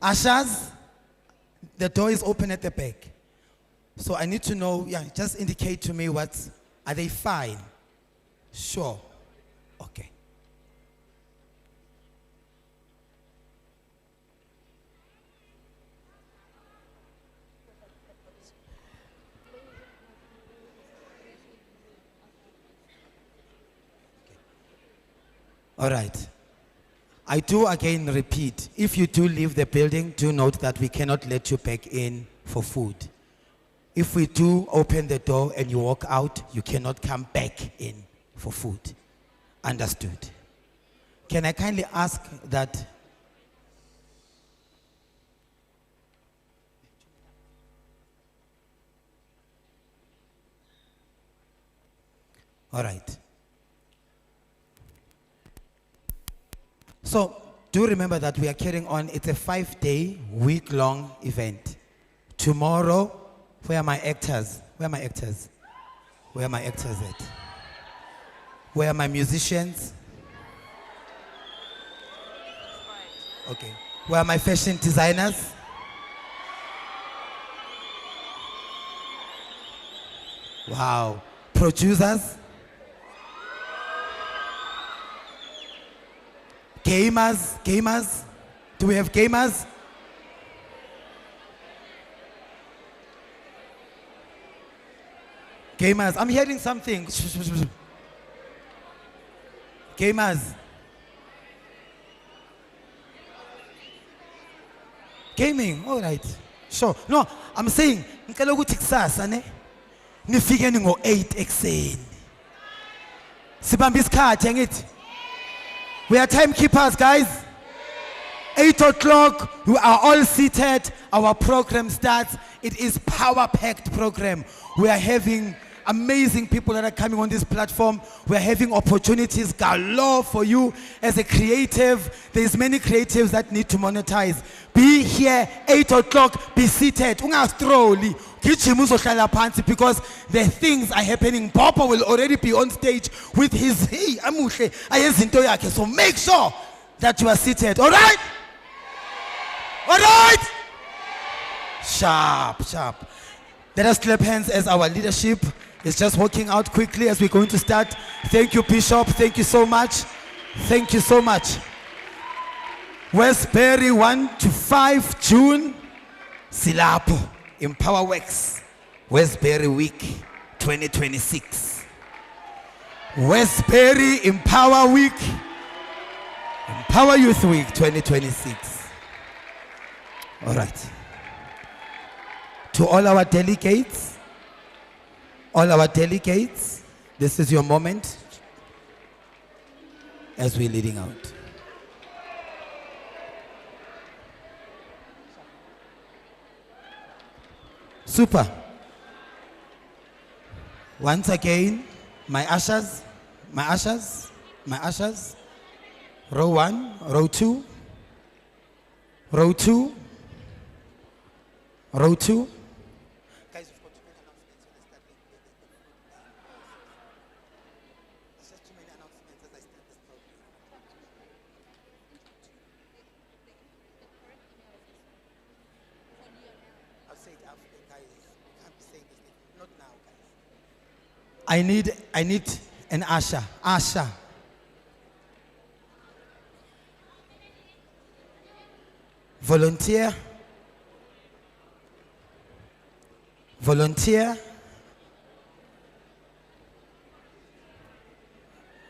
Ushers, the door is open at the back. So I need to know, yeah, just indicate to me are they fine? Sure. Okay. All right. I do again repeat, if you do leave the building, do note that we cannot let you back in for food. If we do open the door and you walk out, you cannot come back in for food. Understood? Can I kindly ask that all right. So, do remember that we are carrying on. It's a 5-day, week-long event. Tomorrow, where are my actors? Where are my actors? Where are my actors at? Where are my musicians? Okay. Where are my fashion designers? Wow. Producers? Gamers? Do we have gamers? Gamers, I'm hearing something. Gamers. Gaming, all right. Sure. No, I'm saying, ngicela ukuthi kusasa ne nifike ngo-8 ekuseni. Sibambe isikhathi angithi. We are timekeepers, guys. 8 o'clock, we are all seated. Our program starts. It is power-packed program. We are having amazing people that are coming on this platform. We are having opportunities galore for you as a creative. There's many creatives that need to monetize. Be here, 8 o'clock, be seated. Ungastroli. Because the things are happening. Papa will already be on stage with his so make sure that you are seated. All right? All right? Sharp. Let us clap hands as our leadership is just walking out quickly as we're going to start. Thank you, Bishop. Thank you so much. Thank you so much. Westbury 1 to 5 June. Silapo. EmpowaWorks. Westbury Week 2026. Westbury Empower Week. EmpowaYouth Week 2026. All right. To all our delegates, this is your moment as we're leading out. Super. Once again, my ushers. Row 1, row 2, row 2, row 2. Guys, we've got too many announcements. There's just too many announcements as I start this program. I'll say it after, guys. You can't be saying this. Not now, guys. I need an usher. Usher. Volunteer.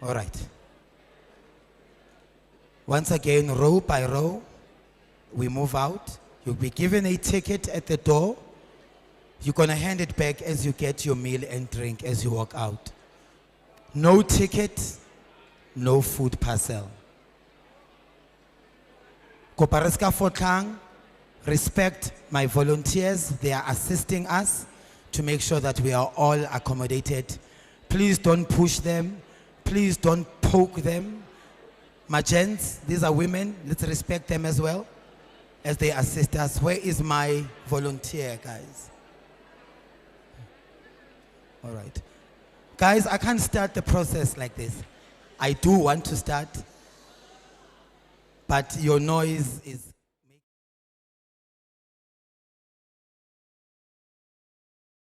All right. Once again, row by row, we move out. You'll be given a ticket at the door. You're going to hand it back as you get your meal and drink as you walk out. No ticket, no food parcel. Kopariska Fotlang, respect my volunteers. They are assisting us to make sure that we are all accommodated. Please don't push them. Please don't poke them. My gents, these are women. Let's respect them as well as they assist us. Where is my volunteer, guys? All right. Guys, I can't start the process like this. I do want to start, but your noise is